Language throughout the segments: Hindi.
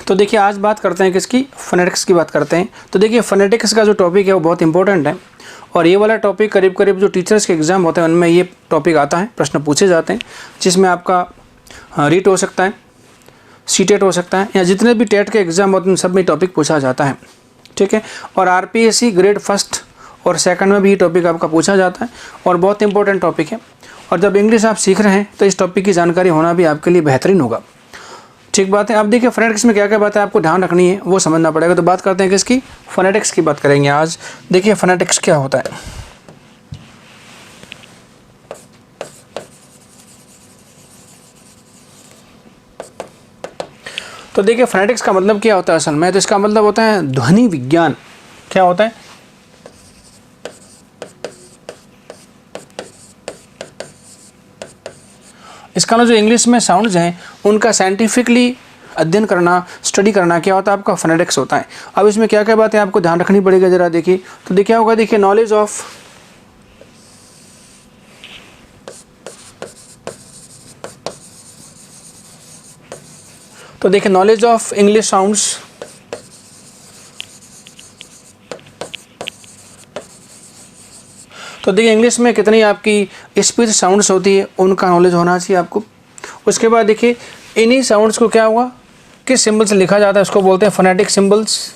तो देखिए आज बात करते हैं किसकी, फोनेटिक्स की बात करते हैं। तो देखिए फोनेटिक्स का जो टॉपिक है वो बहुत इंपॉर्टेंट है और ये वाला टॉपिक करीब करीब जो टीचर्स के एग्ज़ाम होते हैं उनमें ये टॉपिक आता है, प्रश्न पूछे जाते हैं, जिसमें आपका रीट हो सकता है, सीटेट हो सकता है, या जितने भी टेट के एग्ज़ाम होते हैं उन सब में टॉपिक पूछा जाता है, ठीक है। और आरपीएससी ग्रेड फर्स्ट और सेकंड में भी ये टॉपिक आपका पूछा जाता है और बहुत इंपॉर्टेंट टॉपिक है। और जब इंग्लिश आप सीख रहे हैं तो इस टॉपिक की जानकारी होना भी आपके लिए बेहतरीन होगा, ठीक बात है। अब देखिए फोनेटिक्स में क्या क्या बातें आपको ध्यान रखनी है वो समझना पड़ेगा। तो बात करते हैं किसकी, फोनेटिक्स की बात करेंगे आज। देखिए फोनेटिक्स क्या होता है। तो देखिए फोनेटिक्स का मतलब क्या होता है असल में, तो इसका मतलब होता है ध्वनि विज्ञान। क्या होता है, इसका जो इंग्लिश में साउंड्स हैं उनका साइंटिफिकली अध्ययन करना, स्टडी करना क्या होता है, आपका फोनेटिक्स होता है। अब इसमें क्या क्या बातें आपको ध्यान रखनी पड़ेगी जरा देखिए। तो देखिए क्या होगा, देखिए knowledge of knowledge of English sounds, तो देखिए इंग्लिश में कितनी आपकी स्पीच साउंड्स होती है उनका नॉलेज होना चाहिए आपको। उसके बाद देखिए इन्हीं साउंड्स को क्या हुआ, किस सिंबल से लिखा जाता है, उसको बोलते हैं फोनेटिक सिंबल्स।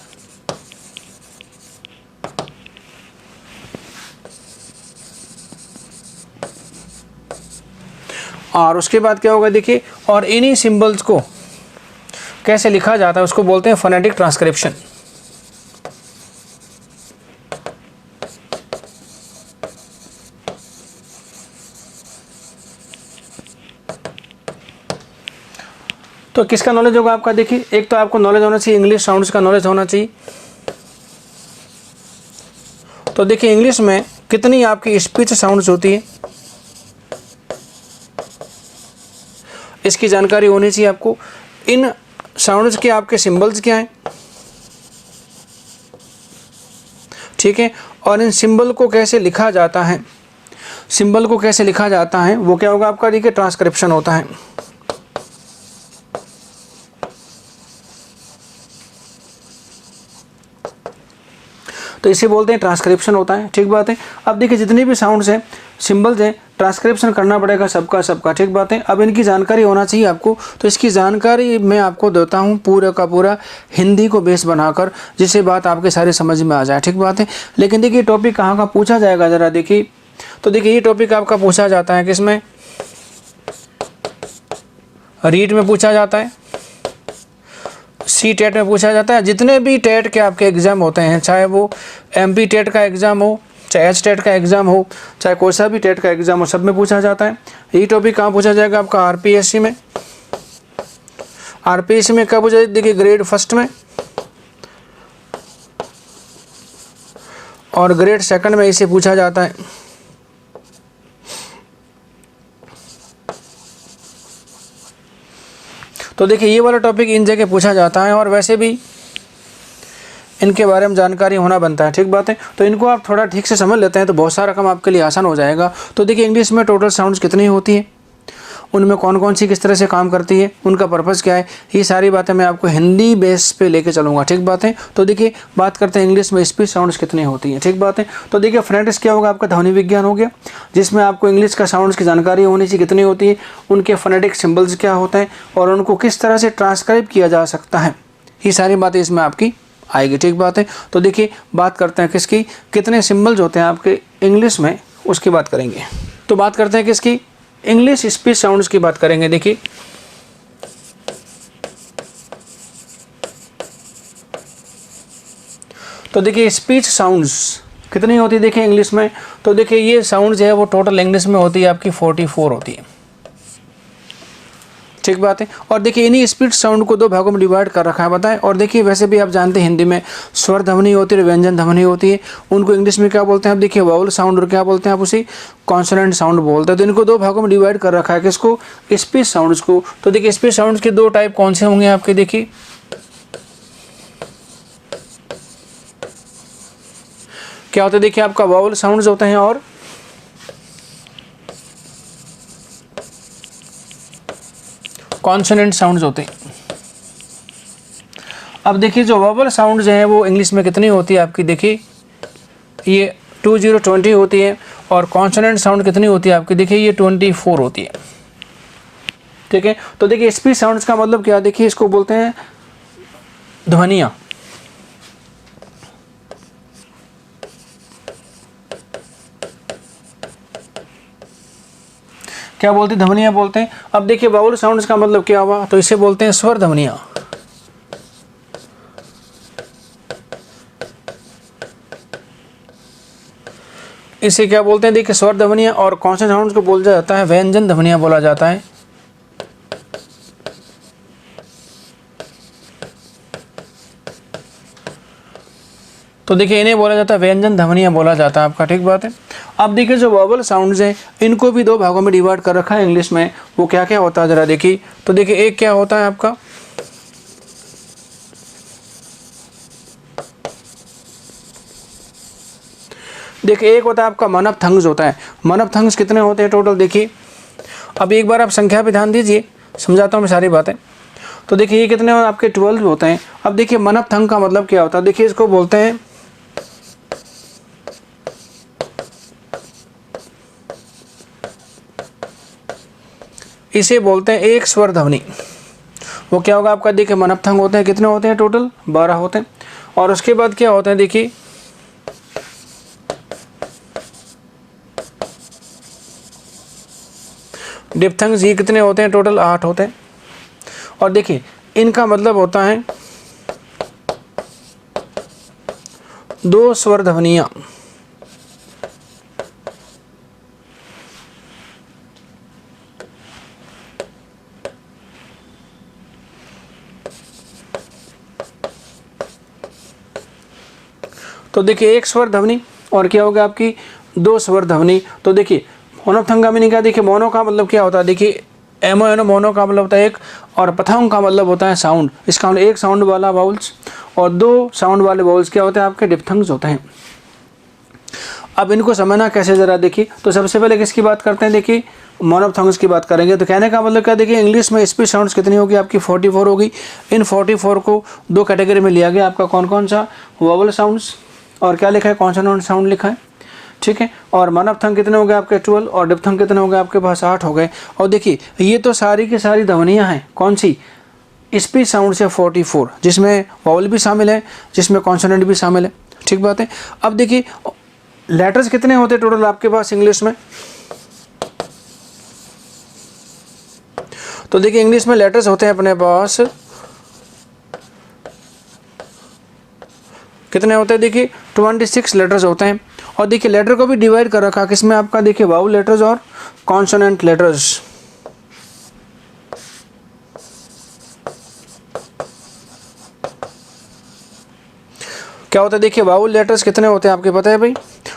और उसके बाद क्या होगा देखिए, और इन्हीं सिंबल्स को कैसे लिखा जाता है उसको बोलते हैं फोनेटिक ट्रांसक्रिप्शन। तो किसका नॉलेज होगा आपका, देखिए एक तो आपको नॉलेज होना चाहिए इंग्लिश साउंड्स का नॉलेज होना चाहिए। तो देखिए इंग्लिश में कितनी आपकी स्पीच साउंड्स होती है इसकी जानकारी होनी चाहिए आपको। इन साउंड्स के आपके सिंबल्स क्या हैं, ठीक है, और इन सिंबल को कैसे लिखा जाता है, सिंबल को कैसे लिखा जाता है वो क्या होगा आपका, देखिए ट्रांसक्रिप्शन होता है। तो इसे बोलते हैं ट्रांसक्रिप्शन होता है, ठीक बात है। अब देखिए जितने भी साउंड्स हैं, सिंबल्स हैं, ट्रांसक्रिप्शन करना पड़ेगा सबका, ठीक बात है। अब इनकी जानकारी होना चाहिए आपको, तो इसकी जानकारी मैं आपको देता हूँ पूरा का पूरा हिंदी को बेस बनाकर, जिससे बात आपके सारे समझ में आ जाए, ठीक बात है। लेकिन देखिए टॉपिक कहाँ का पूछा जाएगा ज़रा देखिए। तो देखिए ये टॉपिक आपका पूछा जाता है किसमें, रीट में पूछा जाता है, सी टेट में पूछा जाता है। जितने भी टेट के आपके एग्ज़ाम होते हैं, चाहे वो एमपी टेट का एग्ज़ाम हो, चाहे एच टेट का एग्ज़ाम हो, चाहे कोई सा भी टेट का एग्ज़ाम हो, सब में पूछा जाता है। ये टॉपिक कहाँ पूछा जाएगा आपका, आरपीएससी में। आरपीएससी में कब पूछा, देखिए ग्रेड फर्स्ट में और ग्रेड सेकंड में इसे पूछा जाता है। तो देखिए ये वाला टॉपिक इन जगह पूछा जाता है और वैसे भी इनके बारे में जानकारी होना बनता है, ठीक बात है। तो इनको आप थोड़ा ठीक से समझ लेते हैं तो बहुत सारा काम आपके लिए आसान हो जाएगा। तो देखिए इंग्लिश में टोटल साउंड्स कितनी होती है, उनमें कौन कौन सी किस तरह से काम करती है, उनका पर्पज़ क्या है, ये सारी बातें मैं आपको हिंदी बेस पे लेके चलूँगा, ठीक बात है। तो देखिए बात करते हैं इंग्लिश में स्पीच साउंड्स कितनी होती हैं, ठीक बात है। तो देखिए फोनेटिक्स क्या होगा आपका, ध्वनि विज्ञान हो गया, जिसमें आपको इंग्लिश का साउंड्स की जानकारी होनी चाहिए कितनी होती है, उनके फोनेटिक सिम्बल्स क्या होते हैं और उनको किस तरह से ट्रांसक्राइब किया जा सकता है, ये सारी बातें इसमें आपकी आएगी, ठीक बात है। तो देखिए बात करते हैं किसकी, कितने सिंबल्स होते हैं आपके इंग्लिश में, उसकी बात करेंगे। तो बात करते हैं किसकी, इंग्लिश स्पीच साउंड्स की बात करेंगे। देखिए तो देखिए स्पीच साउंड्स कितनी होती है देखिए इंग्लिश में। तो देखिए ये साउंड जो है वो टोटल इंग्लिश में होती है आपकी 44 होती है, ठीक बात है। और देखिए इन्हीं स्पीच साउंड को दो भागों में डिवाइड कर रखा है बताएं। और देखिए वैसे भी आप जानते हैं हिंदी में स्वर ध्वनि होती है, व्यंजन ध्वनि होती है, उनको इंग्लिश में क्या बोलते हैं आप देखिए, वावल साउंड, और क्या बोलते हैं आप उसी कॉन्सोनेंट साउंड बोलते हैं। तो इनको दो भागों में डिवाइड कर रखा है किसको, स्पीच साउंड्स को। तो देखिए स्पीच साउंड्स के दो टाइप कौन से होंगे आपके, देखिए क्या होता है, देखिए आपका वावल साउंड्स होते हैं और कॉन्सोनेंट साउंड्स होते हैं। अब देखिए जो वोवल साउंड जो है वो इंग्लिश में कितनी होती है आपकी, देखिए ये 2020 होती है, और कॉन्सोनेंट साउंड कितनी होती है आपकी, देखिए ये 24 होती है। ठीक है, तो देखिए स्पीच साउंड्स का मतलब क्या, देखिए इसको बोलते हैं ध्वनियाँ। क्या बोलते हैं, ध्वनियाँ बोलते हैं। अब देखिए वाउल साउंड्स का मतलब क्या हुआ, तो इसे बोलते हैं स्वर ध्वनियाँ। इसे क्या बोलते हैं, देखिए स्वर ध्वनियाँ। और कॉन्सोनेंट साउंड्स को बोला जाता है व्यंजन ध्वनियाँ बोला जाता है। तो देखिए इन्हें बोला जाता है व्यंजन ध्वनियाँ बोला जाता है आपका, ठीक बात है। अब देखिए जो वोवल साउंड्स हैं इनको भी दो भागों में डिवाइड कर रखा है इंग्लिश में, वो क्या क्या होता है जरा देखिए। तो देखिए एक क्या होता है आपका, देखिए एक होता है आपका मनपथंग्स होता है। मनपथंग्स कितने होते हैं टोटल, देखिए अब एक बार आप संख्या पे ध्यान दीजिए, समझाता हूँ मैं सारी बातें। तो देखिए ये कितने आपके 12 होते हैं। अब देखिए मनपथंग का मतलब क्या होता है, देखिए इसको बोलते हैं, इसे बोलते हैं एक स्वर ध्वनि। वो क्या होगा आपका, देखिए मनपथंग होते हैं, कितने होते हैं टोटल 12 होते हैं। और उसके बाद क्या होते हैं, देखिए डिप्थंग्स, ये कितने होते हैं टोटल 8 होते हैं। और देखिए इनका मतलब होता है दो स्वर ध्वनियाँ। तो देखिए एक स्वर ध्वनि और क्या होगा आपकी दो स्वर ध्वनि। तो देखिए मोनोपथंग का मीनिंग क्या, देखिए मोनो का मतलब क्या होता है, देखिए एमओ एनो मोनो का मतलब होता है एक, और पथंग का मतलब होता है साउंड। इसका मतलब एक साउंड वाला बाउल्स और दो साउंड वाले बाउल्स क्या होते हैं आपके, डिप्थंग्स होते हैं। अब इनको समझना कैसे जरा देखिए। तो सबसे पहले किसकी बात करते हैं, देखिए मोनोपथंग्स की बात करेंगे। तो कहने का मतलब क्या, देखिए इंग्लिश में स्पीच साउंड्स कितनी होगी आपकी 44 होगी। इन 44 को दो कैटेगरी में लिया गया आपका, कौन कौन सा, वोवल साउंड्स और क्या लिखा है, कॉन्सोनेंट साउंड लिखा है, ठीक है। और मनपथंग कितने हो गए आपके 12, और डिप्थंग कितने हो गए आपके पास 8 हो गए। और देखिए ये तो सारी की सारी ध्वनियाँ हैं, कौन सी, स्पीच साउंड से 44, जिसमें वोवल भी शामिल है, जिसमें कॉन्सोनेंट भी शामिल है, ठीक बात है। अब देखिए लेटर्स कितने होते हैं टोटल आपके पास इंग्लिश में। तो देखिए इंग्लिश में लेटर्स होते हैं अपने पास कितने होते हैं, देखिए 26 लेटर्स होते हैं। और देखिए लेटर को भी डिवाइड कर रखा किसमें आपका, देखिए वाउल लेटर्स और कॉन्सोनेंट लेटर्स। क्या होता है, देखिए वाउल लेटर्स कितने होते हैं आपके पता है भाई।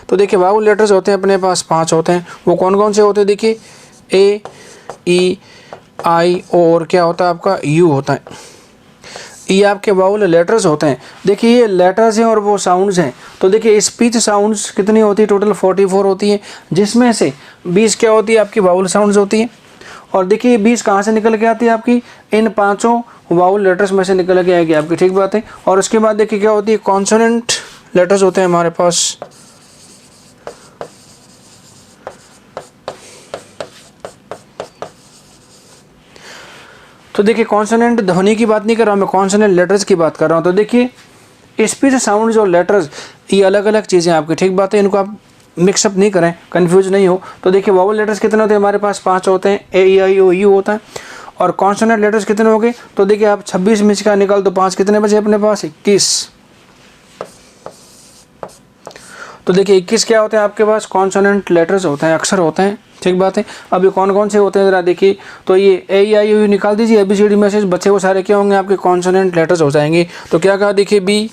तो देखिए वाउल लेटर्स होते हैं अपने पास 5 होते हैं। वो कौन कौन से होते हैं, देखिए ए, ई, आई और क्या होता है आपका यू होता है। ये आपके वाउल लेटर्स होते हैं। देखिए ये लेटर्स हैं और वो साउंड्स हैं। तो देखिए स्पीच साउंड्स कितनी होती है टोटल 44 होती है, जिसमें से 20 क्या होती है आपकी वाउल साउंड्स होती है। और देखिए 20 कहाँ से निकल के आती है आपकी, इन 5 वाउल लेटर्स में से निकल के आएगी आपकी, ठीक बात है। और उसके बाद देखिए क्या होती है, कॉन्सोनेंट लेटर्स होते हैं हमारे पास। तो देखिए कॉन्सोनेंट ध्वनि की बात नहीं कर रहा हूँ मैं, कॉन्सोनेंट लेटर्स की बात कर रहा हूँ। तो देखिए स्पीच साउंड्स और लेटर्स ये अलग अलग चीज़ें आपकी, ठीक बात है। इनको आप मिक्सअप नहीं करें, कंफ्यूज नहीं हो। तो देखिए वावल लेटर्स कितने होते हैं हमारे पास, 5 होते हैं, ए, ई, आई, ओ, यू होता है। और कॉन्सोनेंट लेटर्स कितने हो गए, तो देखिए आप 26 में का निकाल तो 5 कितने बचे अपने पास, 21। तो देखिए 21 क्या होते हैं आपके पास, कॉन्सोनेंट लेटर्स होते हैं, अक्षर होते हैं, ठीक बात है। अब ये कौन कौन से होते हैं ज़रा देखिए। तो ये ए, ई, आई, ओ, यू निकाल दीजिए, ABCD में से बच्चे वो सारे क्या होंगे आपके कॉन्सोनेंट लेटर्स हो जाएंगे। तो क्या कहा देखिए बी,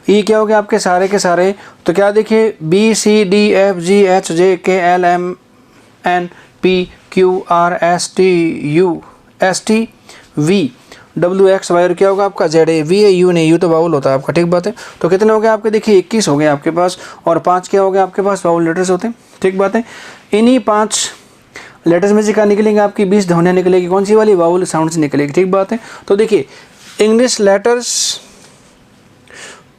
ई क्या हो गया आपके सारे के सारे, तो क्या देखिए BCDFGHJKLMNPQRSTUSTVWXY और क्या होगा आपका ZA, VAU नहीं, यू तो बाउल होता है आपका, ठीक बात है। तो कितने हो गए आपके देखिए 21 हो गए आपके पास, और 5 क्या हो गए आपके पास बाउल लेटर्स होते हैं, ठीक बात है। इन्हीं 5 लेटर्स में से क्या निकलेंगे आपकी 20 ध्वनियाँ निकलेगी, कौन सी वाली, वाउल साउंड्स निकलेगी, ठीक बात है। तो देखिए इंग्लिश लेटर्स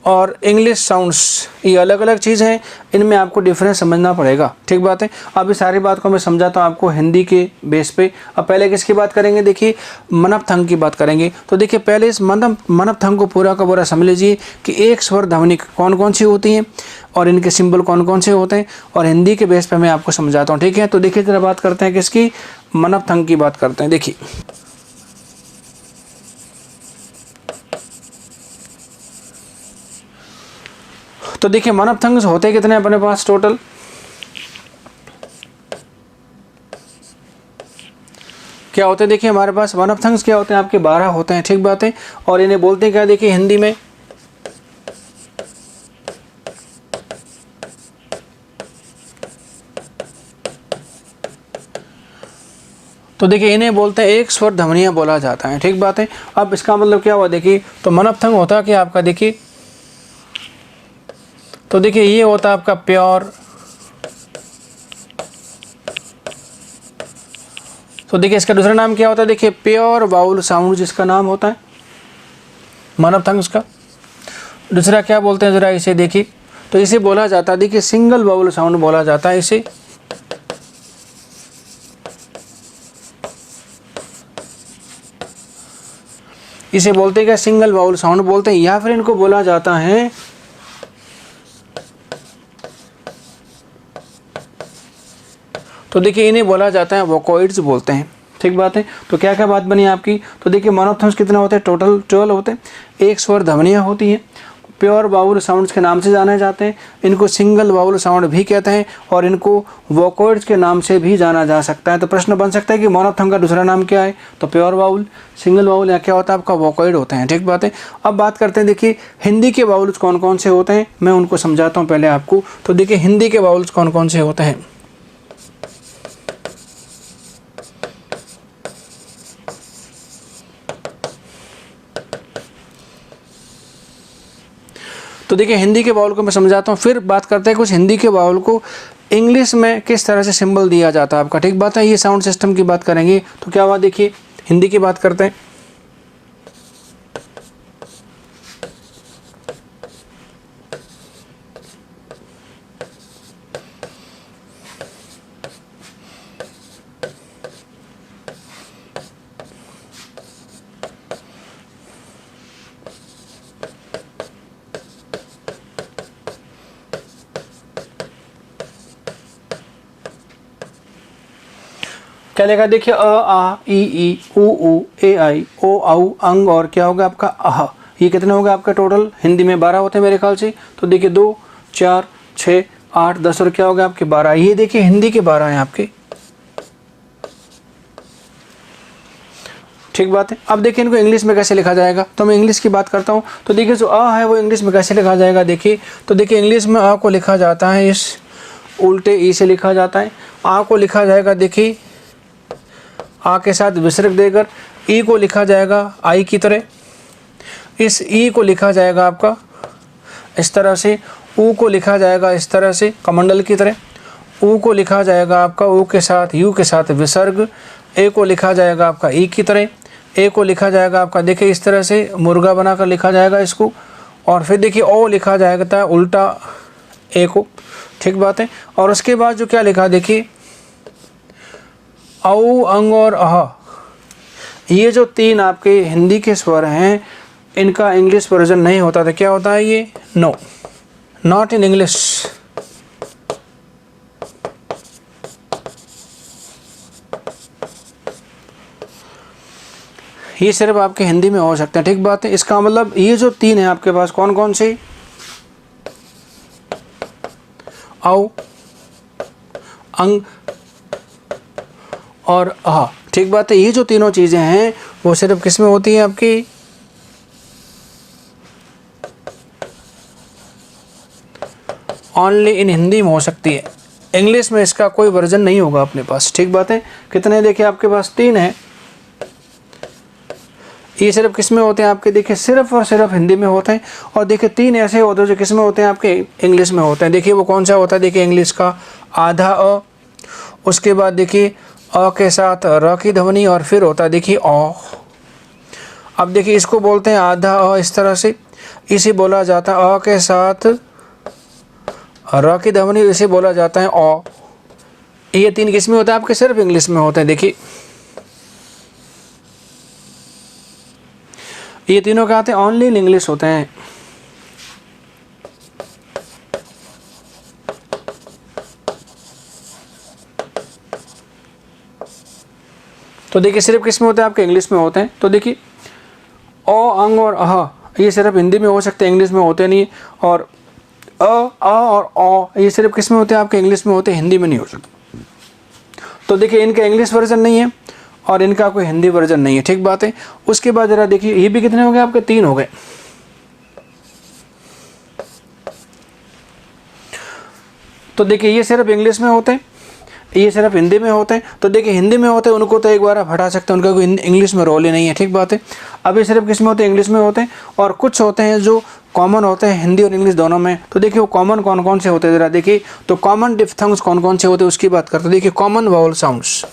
और इंग्लिश साउंड्स ये अलग अलग चीज़ हैं, इनमें आपको डिफरेंस समझना पड़ेगा, ठीक बात है। अब इस सारी बात को मैं समझाता हूँ आपको हिंदी के बेस पे। अब पहले किसकी बात करेंगे, देखिए मनपथंग की बात करेंगे। तो देखिए पहले इस मनपथंग को पूरा का पूरा समझ लीजिए कि एक स्वर ध्वनि कौन कौन सी होती हैं और इनके सिंबल कौन कौन से होते हैं, और हिंदी के बेस पर मैं आपको समझाता हूँ, ठीक है। तो देखिए जरा बात करते हैं किसकी, मनपथंग की बात करते हैं। देखिए तो देखिए मनपथंग होते कितने अपने पास टोटल, क्या होते हैं देखिए हमारे पास मनपथंग क्या होते हैं आपके 12 होते हैं, ठीक बात है। और इन्हें बोलते हैं क्या देखिए हिंदी में, तो देखिए इन्हें बोलते हैं एक स्वर ध्वनियाँ बोला जाता है, ठीक बात है। अब इसका मतलब क्या हुआ देखिए, तो मनपथंग होता क्या आपका देखिए, तो देखिए ये होता है आपका प्योर, तो देखिए इसका दूसरा नाम क्या होता है देखिए प्योर वाउल साउंड, जिसका नाम होता है मनपथंग का। दूसरा क्या बोलते हैं जरा इसे देखिए, तो इसे बोला जाता है देखिए सिंगल वाउल साउंड बोला जाता है इसे, इसे बोलते हैं क्या सिंगल वाउल साउंड बोलते हैं, या फिर इनको बोला जाता है तो देखिए इन्हें बोला जाता है वोकॉइड्स बोलते हैं, ठीक बात है। तो क्या क्या बात बनी आपकी, तो देखिए मनोपथंग्स कितने होते हैं टोटल 12 होते हैं, एक स्वर ध्वनियाँ होती हैं, प्योर वाउल साउंड्स के नाम से जाने जाते हैं, इनको सिंगल वाउल साउंड भी कहते हैं, और इनको वोकॉइड्स के नाम से भी जाना जा सकता है। तो प्रश्न बन सकता है कि मनोपथंग का दूसरा नाम क्या है, तो प्योर वाउल, सिंगल वाउल या क्या होता है आपका वोकॉइड होते हैं, ठीक बात है। अब बात करते हैं देखिए हिंदी के वाउल्स कौन कौन से होते हैं, मैं उनको समझाता हूँ पहले आपको। तो देखिए हिंदी के वाउल्स कौन कौन से होते हैं, तो देखिए हिंदी के वाउल को मैं समझाता हूँ, फिर बात करते हैं कुछ हिंदी के वाउल को इंग्लिश में किस तरह से सिंबल दिया जाता है आपका, ठीक बात है। ये साउंड सिस्टम की बात करेंगे, तो क्या हुआ देखिए हिंदी की बात करते हैं। क्या लिखा देखिए अ आ ई ई उ ए आई ओ औ अंग, और क्या होगा आपका अह, ये कितने होगा आपका टोटल हिंदी में 12 होते हैं मेरे ख्याल से। तो देखिए 2 4 6 8 10 और क्या होगा आपके 12, ये देखिए हिंदी के 12 हैं आपके, ठीक बात है। अब देखिए इनको इंग्लिश में कैसे लिखा जाएगा, तो मैं इंग्लिश की बात करता हूँ। तो देखिए जो अ है वो इंग्लिश में कैसे लिखा जाएगा देखिए, तो देखिए इंग्लिश में अ को लिखा जाता है इस उल्टे ई से लिखा जाता है, आ को लिखा जाएगा देखिए आ के साथ विसर्ग देकर, ई को लिखा जाएगा आई की तरह, इस ई को लिखा जाएगा आपका इस तरह से, ऊ को लिखा जाएगा इस तरह से कमंडल की तरह, ऊ को लिखा जाएगा आपका ऊ के साथ यू के साथ विसर्ग, ए को लिखा जाएगा आपका ई की तरह, ए को लिखा जाएगा आपका देखिए इस तरह से मुर्गा बनाकर लिखा जाएगा इसको, और फिर देखिए ओ लिखा जाएगा उल्टा ए को, ठीक बात है। और उसके बाद जो क्या लिखा देखिए औ अंग और अह, ये जो 3 आपके हिंदी के स्वर हैं इनका इंग्लिश वर्जन नहीं होता था, क्या होता है ये, नो नॉट इन इंग्लिश, ये सिर्फ आपके हिंदी में हो सकते हैं, ठीक बात है। इसका मतलब ये जो 3 है आपके पास कौन कौन से, औ अंग और अह, ठीक बात है। ये जो तीनों चीज़ें हैं वो सिर्फ किस में होती हैं आपकी, ओनली इन हिंदी में हो सकती है, इंग्लिश में इसका कोई वर्जन नहीं होगा अपने पास। ठीक बात है। कितने देखिए आपके पास 3 है। ये सिर्फ किस में होते हैं आपके, देखिए सिर्फ और सिर्फ हिंदी में होते हैं। और देखिए 3 ऐसे होते हैं जो किस में होते हैं आपके, इंग्लिश में होते हैं। देखिए वो कौन सा होता है, देखिए इंग्लिश का आधा अ, उसके बाद देखिए अ के साथ र की ध्वनि और फिर होता है देखिए औ। अब देखिए इसको बोलते हैं आधा अ, इस तरह से इसे बोला जाता है अ के साथ र की ध्वनि, इसे बोला जाता है औ। ये 3 किस में होता है आपके, सिर्फ इंग्लिश में होते हैं। देखिए ये तीनों क्या आते हैं, ओनली इन इंग्लिश होते हैं। तो देखिए सिर्फ किस में होते हैं आपके, इंग्लिश में होते हैं। तो देखिए ओ, अंग और अह ये सिर्फ हिंदी में हो सकते हैं, इंग्लिश में होते नहीं। और अ और ओ ये सिर्फ किस में होते हैं आपके, इंग्लिश में होते हैं, हिंदी में नहीं हो सकते। तो देखिए इनका इंग्लिश वर्जन नहीं है और इनका कोई हिंदी वर्जन नहीं है। ठीक बात है। उसके बाद जरा देखिए ये भी कितने हो गए आपके, 3 हो गए। तो देखिए ये सिर्फ इंग्लिश में होते हैं, ये सिर्फ हिंदी में होते हैं। तो देखिए हिंदी में होते हैं उनको तो एक बार आप हटा सकते हैं, उनका कोई इंग्लिश में रोल ही नहीं है। ठीक बात है। अब ये सिर्फ किस में होते हैं, इंग्लिश में होते हैं। और कुछ होते हैं जो कॉमन होते हैं हिंदी और इंग्लिश दोनों में। तो देखिए वो कॉमन कौन कौन से होते हैं जरा देखिए। तो कॉमन डिफ्थंग्स कौन कौन से होते हैं उसकी बात करते हैं। देखिए कॉमन वावल साउंड्स,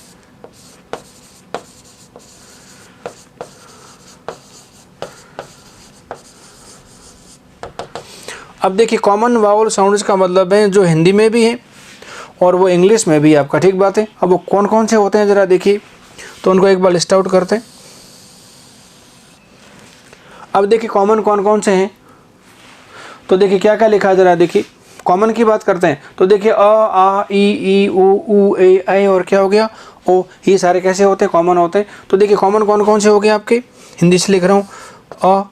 अब देखिए कॉमन वावल साउंड्स का मतलब है जो हिंदी में भी है और वो इंग्लिश में भी है आपका। ठीक बात है। अब वो कौन कौन से होते हैं जरा देखिए, तो उनको एक बार लिस्ट आउट करते हैं। अब देखिए कॉमन कौन कौन से हैं, तो देखिए क्या क्या लिखा है जरा देखिए। कॉमन की बात करते हैं तो देखिए अ, आ, ई, उ, ए, ऐ और क्या हो गया ओ, ये सारे कैसे होते हैं, कॉमन होते हैं। तो देखिए कॉमन कौन कौन से हो गए आपके, हिंदी से लिख रहा हूँ। अ,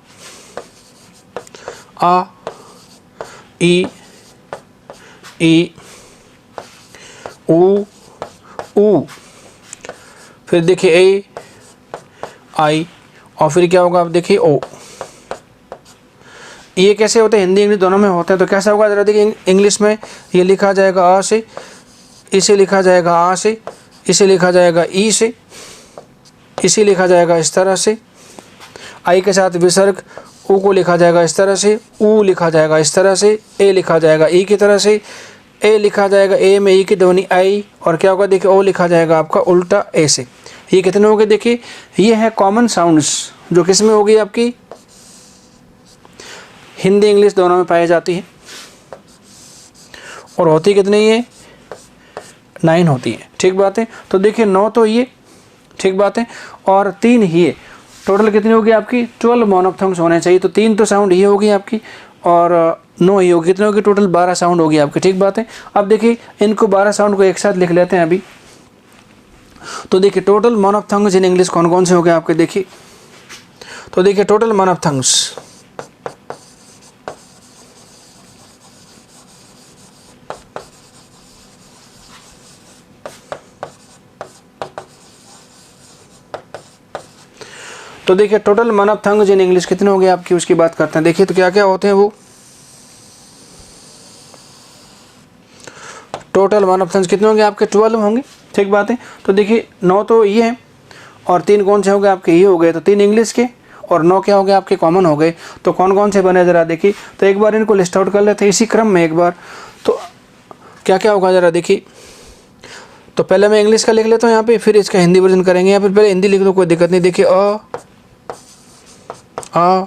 आ, ई, उ, फिर देखिए ए, आई और फिर क्या होगा आप देखिए ओ। ये कैसे होते हैं, हिंदी इंग्लिश दोनों में होते हैं। तो कैसा होगा जरा देखिए, इंग्लिश में ये लिखा जाएगा आ से, इसे लिखा जाएगा आ से, इसे लिखा जाएगा ई से, इसे लिखा जाएगा इस तरह से, आई के साथ विसर्ग ऊ को लिखा जाएगा इस तरह से, ऊ लिखा जाएगा इस तरह से, ए लिखा जाएगा ई की तरह से, ए लिखा जाएगा ए में ई की ध्वनि आई, और क्या होगा देखिए ओ लिखा जाएगा आपका उल्टा ए से। ये कितने हो गए देखिए, ये है कॉमन साउंड्स जो किस में होगी आपकी, हिंदी इंग्लिश दोनों में पाई जाती है। और होती कितनी है, 9 होती है। ठीक बात है। तो देखिए 9 तो ये, ठीक बात है, और 3 ये, टोटल कितनी होगी आपकी, 12 मोनोफ्थंग्स होने चाहिए। तो 3 तो साउंड ये होगी आपकी और 9 ये होगी, कितनी होगी टोटल 12 साउंड होगी आपकी। ठीक बात है। अब देखिए इनको 12 साउंड को एक साथ लिख लेते हैं अभी। तो देखिए टोटल मोनोफ्थंग्स इन इंग्लिश कौन कौन से हो गए आपके देखिए। तो देखिए टोटल मोनोफ्थंग्स, तो देखिए टोटल मोनोफ्थंग्स इन इंग्लिश कितने हो गए आपकी, उसकी बात करते हैं। देखिए तो क्या क्या होते हैं वो, टोटल मोनोफ्थंग्स कितने होंगे आपके, 12 होंगे। ठीक बात है। तो देखिए 9 तो ये हैं और 3 कौन से हो गए आपके, ये हो गए। तो 3 इंग्लिश के और 9 क्या हो गए आपके, कॉमन हो गए। तो कौन कौन से बने जरा देखिए। तो एक बार इनको लिस्ट आउट कर लेते हैं इसी क्रम में एक बार। तो क्या क्या होगा जरा देखिए। तो पहले मैं इंग्लिश का लिख लेता हूँ यहाँ पे, फिर इसका हिंदी वर्जन करेंगे। या फिर पहले हिंदी लिख लो, कोई दिक्कत नहीं। देखिए आ,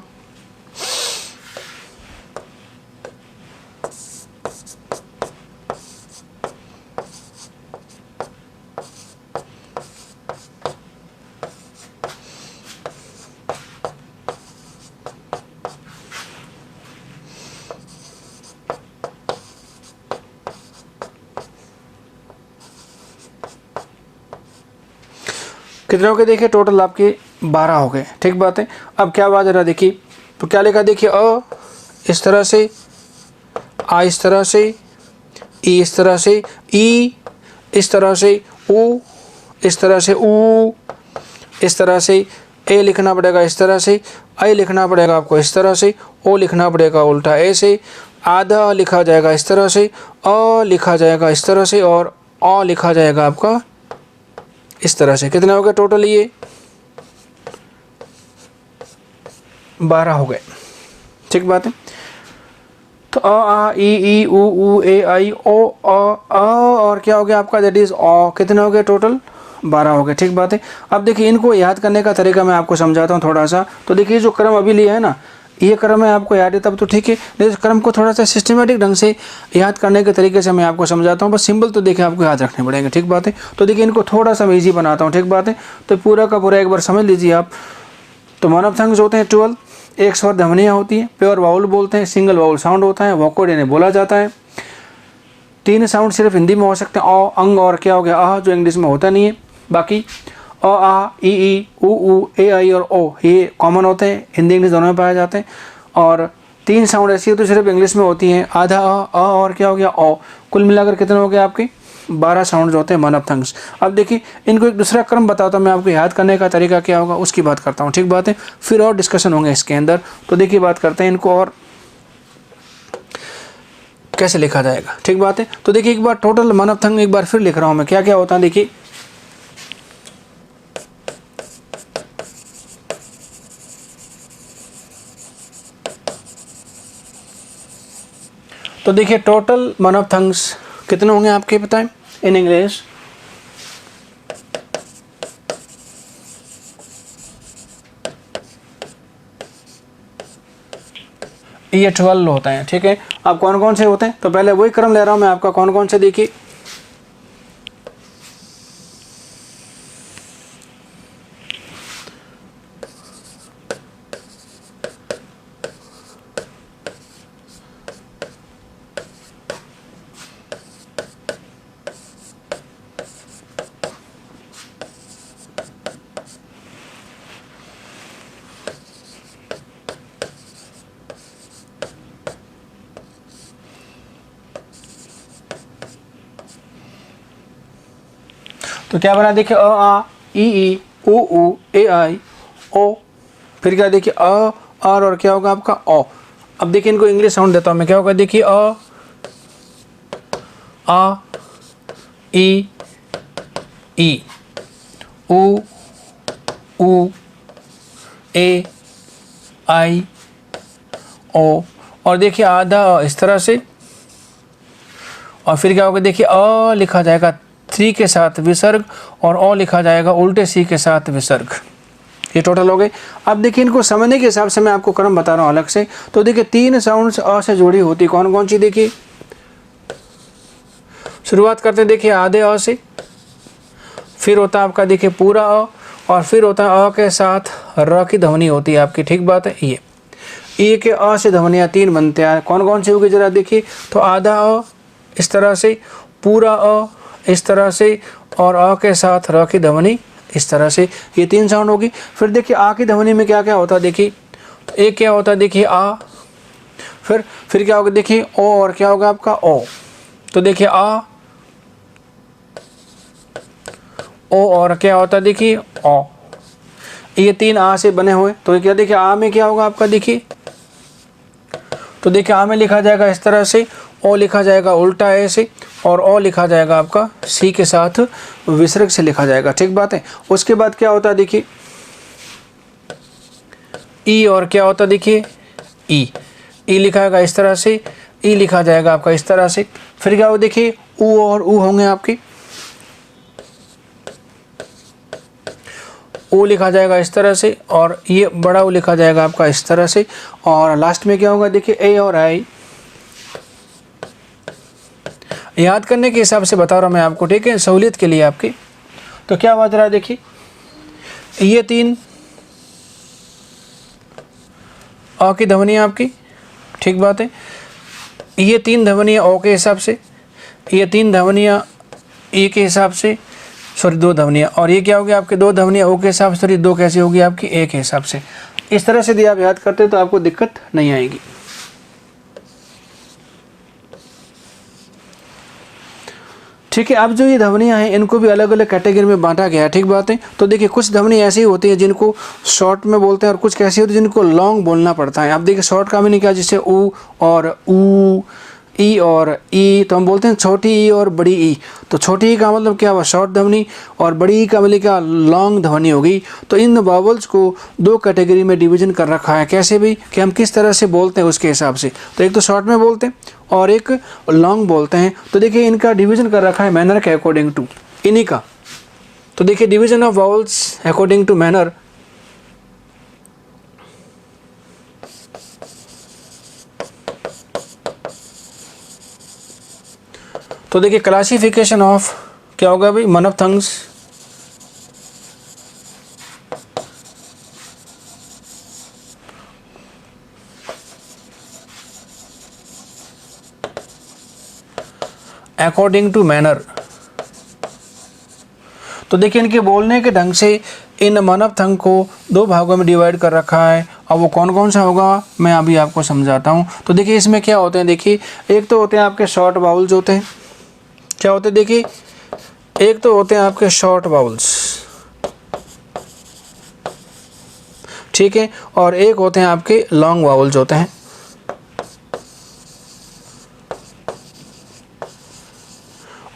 कितने हो गए देखिए, टोटल आपके 12 हो गए। ठीक बात है। अब क्या बात जरा देखिए। तो क्या लिखा देखिए, अ इस तरह से, आ इस तरह से, ई इस तरह से, ई इस तरह से, ऊ इस तरह से, ऊ इस तरह से, ए लिखना पड़ेगा इस तरह से, आई लिखना पड़ेगा आपको इस तरह से, ओ लिखना पड़ेगा उल्टा ए से, आधा लिखा जाएगा इस तरह से, अ लिखा जाएगा इस तरह से, और अ लिखा जाएगा आपका इस तरह से। कितने हो गए टोटल? ये 12 हो गए। ठीक बात है। तो अ आ ई ई उ ए आई ओ अ और क्या हो गया आपका, दैट इज अ। कितने हो गए टोटल? 12 हो गए। ठीक बात है। अब देखिए इनको याद करने का तरीका मैं आपको समझाता हूँ थोड़ा सा। तो देखिए जो क्रम अभी लिया है ना, ये क्रम है, आपको याद है तब तो ठीक है, लेकिन क्रम को थोड़ा सा सिस्टमेटिक ढंग से याद करने के तरीके से मैं आपको समझाता हूँ। बस सिंबल तो देखिए आपको याद रखने पड़ेंगे। ठीक बात है। तो देखिए इनको थोड़ा सा मैं ईजी बनाता हूँ। ठीक बात है। तो पूरा का पूरा एक बार समझ लीजिए आप। तो वन ऑफ थंग्स होते हैं 12, एक स्वर ध्वनियाँ होती हैं, प्योर वाउल बोलते हैं, सिंगल वाउल साउंड होता है, वोकोड इन्हें बोला जाता है। 3 साउंड सिर्फ हिंदी में हो सकते हैं, अ, अंग और क्या हो गया अह, जो इंग्लिश में होता नहीं है। बाकी अ आ ई उ ए आई और ओ ये कॉमन होते हैं, हिंदी इंग्लिश दोनों में पाए जाते हैं। और 3 साउंड ऐसी है तो सिर्फ इंग्लिश में होती हैं, आधा अ और क्या हो गया ओ। कुल मिलाकर कितने हो गए आपके? 12 साउंड जो होते हैं वन ऑफ थंग्स। अब देखिए इनको एक दूसरा क्रम बताता हूँ मैं आपको, याद करने का तरीका क्या होगा उसकी बात करता हूँ। ठीक बात है। फिर और डिस्कशन होंगे इसके अंदर। तो देखिए बात करते हैं इनको और कैसे लिखा जाएगा। ठीक बात है। तो देखिए एक बार टोटल वन ऑफ थंग एक बार फिर लिख रहा हूँ मैं, क्या क्या होता है देखिए। तो देखिए टोटल वन ऑफ थंग्स कितने होंगे आपके बताएं इन इंग्लिश? ये 12 होते हैं। ठीक है। अब कौन कौन से होते हैं? तो पहले वही क्रम ले रहा हूं मैं आपका, कौन कौन से देखिए। तो क्या बना देखिए, अ आ ई उ ए आई ओ। फिर क्या देखिए अ आर और क्या होगा आपका ओ। अब देखिए इनको इंग्लिश साउंड देता हूं मैं, क्या होगा देखिए अ आ ई उ ए आई ओ। और देखिए आधा इस तरह से, और फिर क्या होगा देखिए अ लिखा जाएगा 3 के साथ विसर्ग, और ओ लिखा जाएगा उल्टे सी के साथ विसर्ग। ये टोटल हो गए। अब देखिए इनको समझने के हिसाब से मैं आपको क्रम बता रहा हूँ अलग से। तो देखिए 3 साउंड्स अ से जुड़ी होती, कौन कौन सी देखिए। शुरुआत करते हैं देखिए आधे अ से, फिर होता है आपका देखिए पूरा अ, और फिर होता है अ के साथ र की ध्वनि होती है आपकी। ठीक बात है। ये के अ से ध्वनियाँ 3 बनते हैं, कौन कौन सी होगी जरा देखिए। तो आधा अ इस तरह से, पूरा अ इस तरह से, और अ के साथ र की ध्वनि इस तरह से, ये 3 साउंड होगी। फिर देखिए आ की ध्वनि में क्या क्या होता है देखिए। तो एक क्या होता है देखिए आ, फिर क्या होगा देखिए ओ, और क्या होगा आपका ओ। तो देखिए आ ओ, और क्या होता है देखिए ओ। ये 3 आ से बने हुए। तो क्या देखिए आ में क्या होगा आपका देखिए। तो देखिए आ में लिखा जाएगा इस तरह से, ओ लिखा जाएगा उल्टा ए से, और ओ लिखा जाएगा आपका सी के साथ विसर्ग से लिखा जाएगा। ठीक बात है। उसके बाद क्या होता है देखिए ई, और क्या होता है देखिए ई लिखा जाएगा इस तरह से, ई लिखा जाएगा आपका इस तरह से। फिर क्या हो देखिए ऊ, और ऊ होंगे आपके, ऊ लिखा जाएगा इस तरह से, और ये बड़ा ऊ लिखा जाएगा आपका इस तरह से। और लास्ट में क्या होगा देखिए ए और आई। याद करने के हिसाब से बता रहा हूँ मैं आपको, ठीक है, सहूलियत के लिए आपकी। तो क्या बात रहा देखिए, ये 3 अ की ध्वनियाँ आपकी। ठीक बात है। ये 3 ध्वनियाँ ओ के हिसाब से, ये 3 ध्वनियाँ ए के हिसाब से, सॉरी 2 ध्वनियाँ, और ये क्या होगी आपके 2 ध्वनियाँ ओ के हिसाब से, सॉरी 2 कैसे होगी आपकी ए के हिसाब से। इस तरह से यदि आप याद करते तो आपको दिक्कत नहीं आएगी। ठीक है। अब जो ये ध्वनियाँ हैं इनको भी अलग अलग कैटेगरी में बांटा गया है, ठीक बात है। तो देखिए कुछ ध्वनि ऐसी होती है जिनको शॉर्ट में बोलते हैं और कुछ कैसी होती है जिनको लॉन्ग बोलना पड़ता है। अब देखिए शॉर्ट का मीनिंग क्या है, जैसे ऊ और ऊ, ई और ई, तो हम बोलते हैं छोटी ई और बड़ी ई। तो छोटी ई का मतलब क्या हुआ, शॉर्ट ध्वनि, और बड़ी ई का मतलब क्या, लॉन्ग ध्वनि होगी। तो इन वावल्स को दो कैटेगरी में डिवीजन कर रखा है। कैसे भी, कि हम किस तरह से बोलते हैं उसके हिसाब से। तो एक तो शॉर्ट में बोलते हैं और एक लॉन्ग बोलते हैं। तो देखिए इनका डिवीजन कर रखा है मैनर के अकॉर्डिंग टू, इन्हीं का। तो देखिए division of vowels according to manner. तो देखिए क्लासिफिकेशन ऑफ क्या होगा भाई, मोनोफ्थंग्स, अकॉर्डिंग टू मैनर। तो देखिए इनके बोलने के ढंग से इन मोनोफ्थंग को दो भागों में डिवाइड कर रखा है। अब वो कौन कौन सा होगा मैं अभी आपको समझाता हूँ। तो देखिए इसमें क्या होते हैं, देखिए एक तो होते हैं आपके शॉर्ट वाउल्स होते हैं। क्या होते हैं, देखिए एक तो होते हैं आपके शॉर्ट वाउल्स, ठीक है, और एक होते हैं आपके लॉन्ग वाउल्स होते हैं।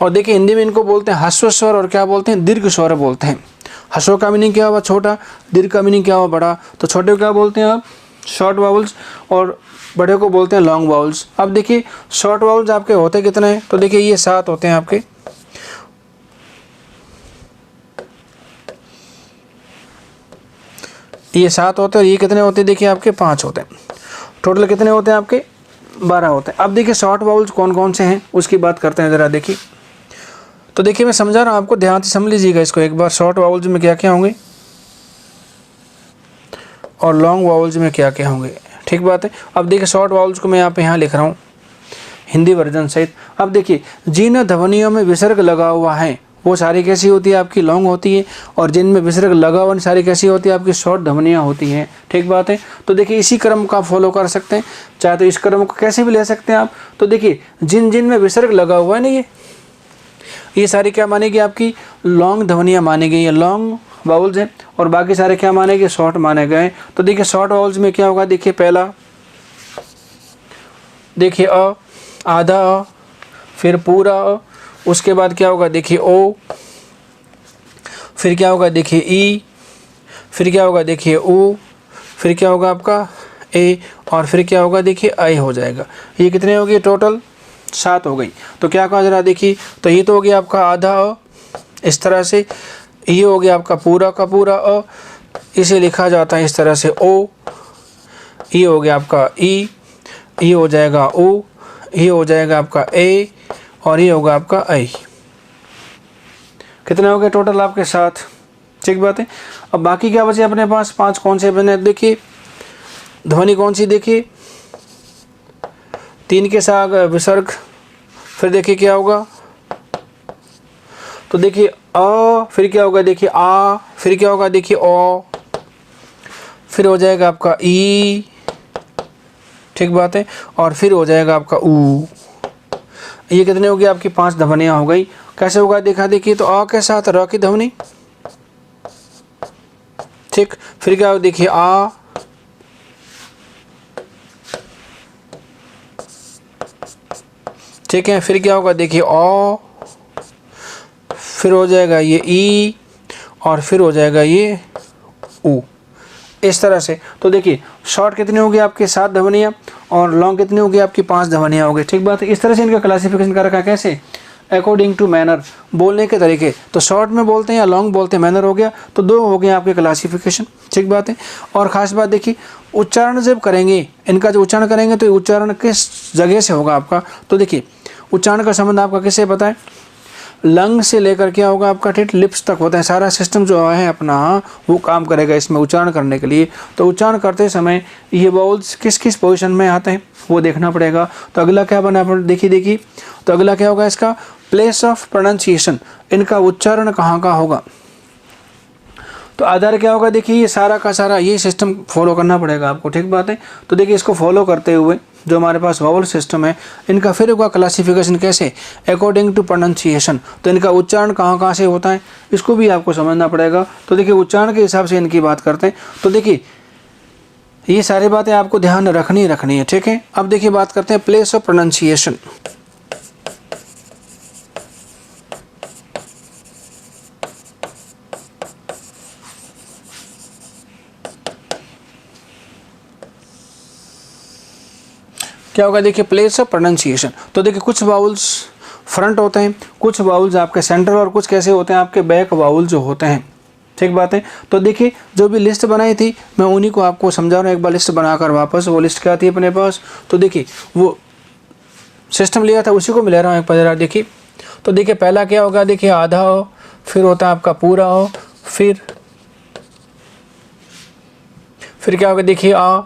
और देखिए हिंदी में इनको बोलते हैं ह्रस्व स्वर और क्या बोलते हैं, दीर्घ स्वर बोलते हैं। ह्रस्व का मीनिंग क्या हुआ, छोटा, दीर्घ का मीनिंग क्या हुआ, बड़ा। तो छोटे को क्या बोलते हैं आप, शॉर्ट वाउल्स, और बड़े को बोलते हैं लॉन्ग वाउल्स। अब देखिए शॉर्ट वाउल्स आपके होते कितने हैं, तो देखिए ये 7 होते हैं आपके। ये 7 होते हैं और ये कितने होते हैं, देखिए आपके 5 होते हैं। टोटल कितने होते हैं आपके, 12 होते हैं। अब देखिए शॉर्ट वाउल्स कौन कौन से हैं उसकी बात करते हैं ज़रा देखिए। तो देखिए मैं समझा रहा हूँ आपको, ध्यान से समझ लीजिएगा इसको एक बार। शॉर्ट वाउल्स में क्या क्या होंगे और लॉन्ग वाउल्स में क्या क्या होंगे, ठीक बात है। अब देखिए शॉर्ट वाउल्स को मैं यहाँ लिख रहा हूँ हिंदी वर्जन सहित। अब देखिए जिन ध्वनियों में विसर्ग लगा हुआ है वो सारी कैसी होती है, आपकी लॉन्ग होती है, और जिनमें विसर्ग लगा हुआ सारी कैसी होती है, आपकी शॉर्ट ध्वनियाँ होती हैं, ठीक बात है। तो देखिए इसी क्रम का फॉलो कर सकते हैं, चाहे तो इस क्रम को कैसे भी ले सकते हैं आप। तो देखिए जिन जिन में विसर्ग लगा हुआ है ना, ये सारी क्या मानेगी, आपकी लॉन्ग ध्वनियाँ मानी गई है, लॉन्ग वाउल्स हैं, और बाकी सारे क्या माने गए, शॉर्ट माने गए। तो देखिए शॉर्ट वाउल्स में क्या होगा, देखिए पहला देखिए अ, आधा अ, फिर पूरा अ, उसके बाद क्या होगा, देखिए ओ, फिर क्या होगा, देखिए ई, फिर क्या होगा, देखिए ऊ, फिर क्या होगा आपका ए, और फिर क्या होगा, देखिए आई हो जाएगा। ये कितने हो गए, टोटल 7 हो गई। तो क्या कहा जरा देखिए, तो ये तो हो गया आपका आधा अ, इस तरह से। ये हो गया आपका पूरा का पूरा अ, इसे लिखा जाता है इस तरह से ओ। ये हो गया आपका ई, ये हो जाएगा ओ, ये हो जाएगा आपका ए, और ये होगा आपका आई। कितने हो गए टोटल आपके 7, ठीक बात है। अब बाकी क्या बचे अपने पास, 5 कौन से बने, देखिए ध्वनि कौन सी, देखिए 3 के साथ विसर्ग, फिर देखिए क्या होगा, तो देखिए अ, फिर क्या होगा, देखिए आ, फिर क्या होगा, देखिए ओ, फिर हो जाएगा आपका ई, ठीक बात है, और फिर हो जाएगा आपका ऊ। ये कितने हो गए, आपकी 5 ध्वनियाँ हो गई। कैसे होगा देखा देखिए, तो अ के साथ र की ध्वनि, ठीक, फिर क्या होगा, देखिए आ, ठीक है, फिर क्या होगा, देखिए ओ, फिर हो जाएगा ये ई, और फिर हो जाएगा ये ऊ, इस तरह से। तो देखिए शॉर्ट कितनी होगी आपके 7 ध्वनियाँ, और लॉन्ग कितनी होगी आपकी 5 ध्वनियाँ होगी, ठीक बात है। इस तरह से इनका क्लासिफिकेशन कर रखा है, कैसे, अकॉर्डिंग टू मैनर, बोलने के तरीके। तो शॉर्ट में बोलते हैं या लॉन्ग बोलते हैं, मैनर हो गया। तो 2 हो गए आपके क्लासिफिकेशन, ठीक बात है। और ख़ास बात देखिए उच्चारण जब करेंगे, इनका जो उच्चारण करेंगे तो उच्चारण किस जगह से होगा आपका। तो देखिए उच्चारण का संबंध आपका किससे पता है, लंग से लेकर क्या होगा आपका ठेठ लिप्स तक होता है। सारा सिस्टम जो है अपना वो काम करेगा इसमें उच्चारण करने के लिए। तो उच्चारण करते समय ये वाउल्स किस किस पोजीशन में आते हैं वो देखना पड़ेगा। तो अगला क्या बना, देखिए तो अगला क्या होगा इसका, प्लेस ऑफ प्रोनाउंसिएशन, इनका उच्चारण कहाँ का होगा। तो आधार क्या होगा, देखिए ये सारा का सारा ये सिस्टम फॉलो करना पड़ेगा आपको, ठीक बात है। तो देखिए इसको फॉलो करते हुए जो हमारे पास वावल सिस्टम है, इनका फिर होगा क्लासिफिकेशन कैसे, अकॉर्डिंग टू प्रोनाउंसिएशन। तो इनका उच्चारण कहाँ कहाँ से होता है इसको भी आपको समझना पड़ेगा। तो देखिए उच्चारण के हिसाब से इनकी बात करते हैं। तो देखिए ये सारी बातें आपको ध्यान रखनी है, ठीक है। अब देखिए बात करते हैं प्लेस ऑफ प्रोनाउंसिएशन। क्या होगा, देखिए प्लेस ऑफ प्रोनाउंसिएशन। तो देखिए कुछ वाउल्स फ्रंट होते हैं, कुछ वाउल्स आपके सेंट्रल, और कुछ कैसे होते हैं आपके बैक वाउल जो होते हैं, ठीक बात है। तो देखिए जो भी लिस्ट बनाई थी मैं उन्हीं को आपको समझा रहा हूँ, एक बार लिस्ट बनाकर वापस। वो लिस्ट क्या थी अपने पास, तो देखिए वो सिस्टम लिया था उसी को मैं ले रहा हूँ एक बार जरा देखिए। तो देखिए पहला क्या होगा, देखिए आधा हो, फिर होता है आपका पूरा हो, फिर क्या होगा, देखिए आ,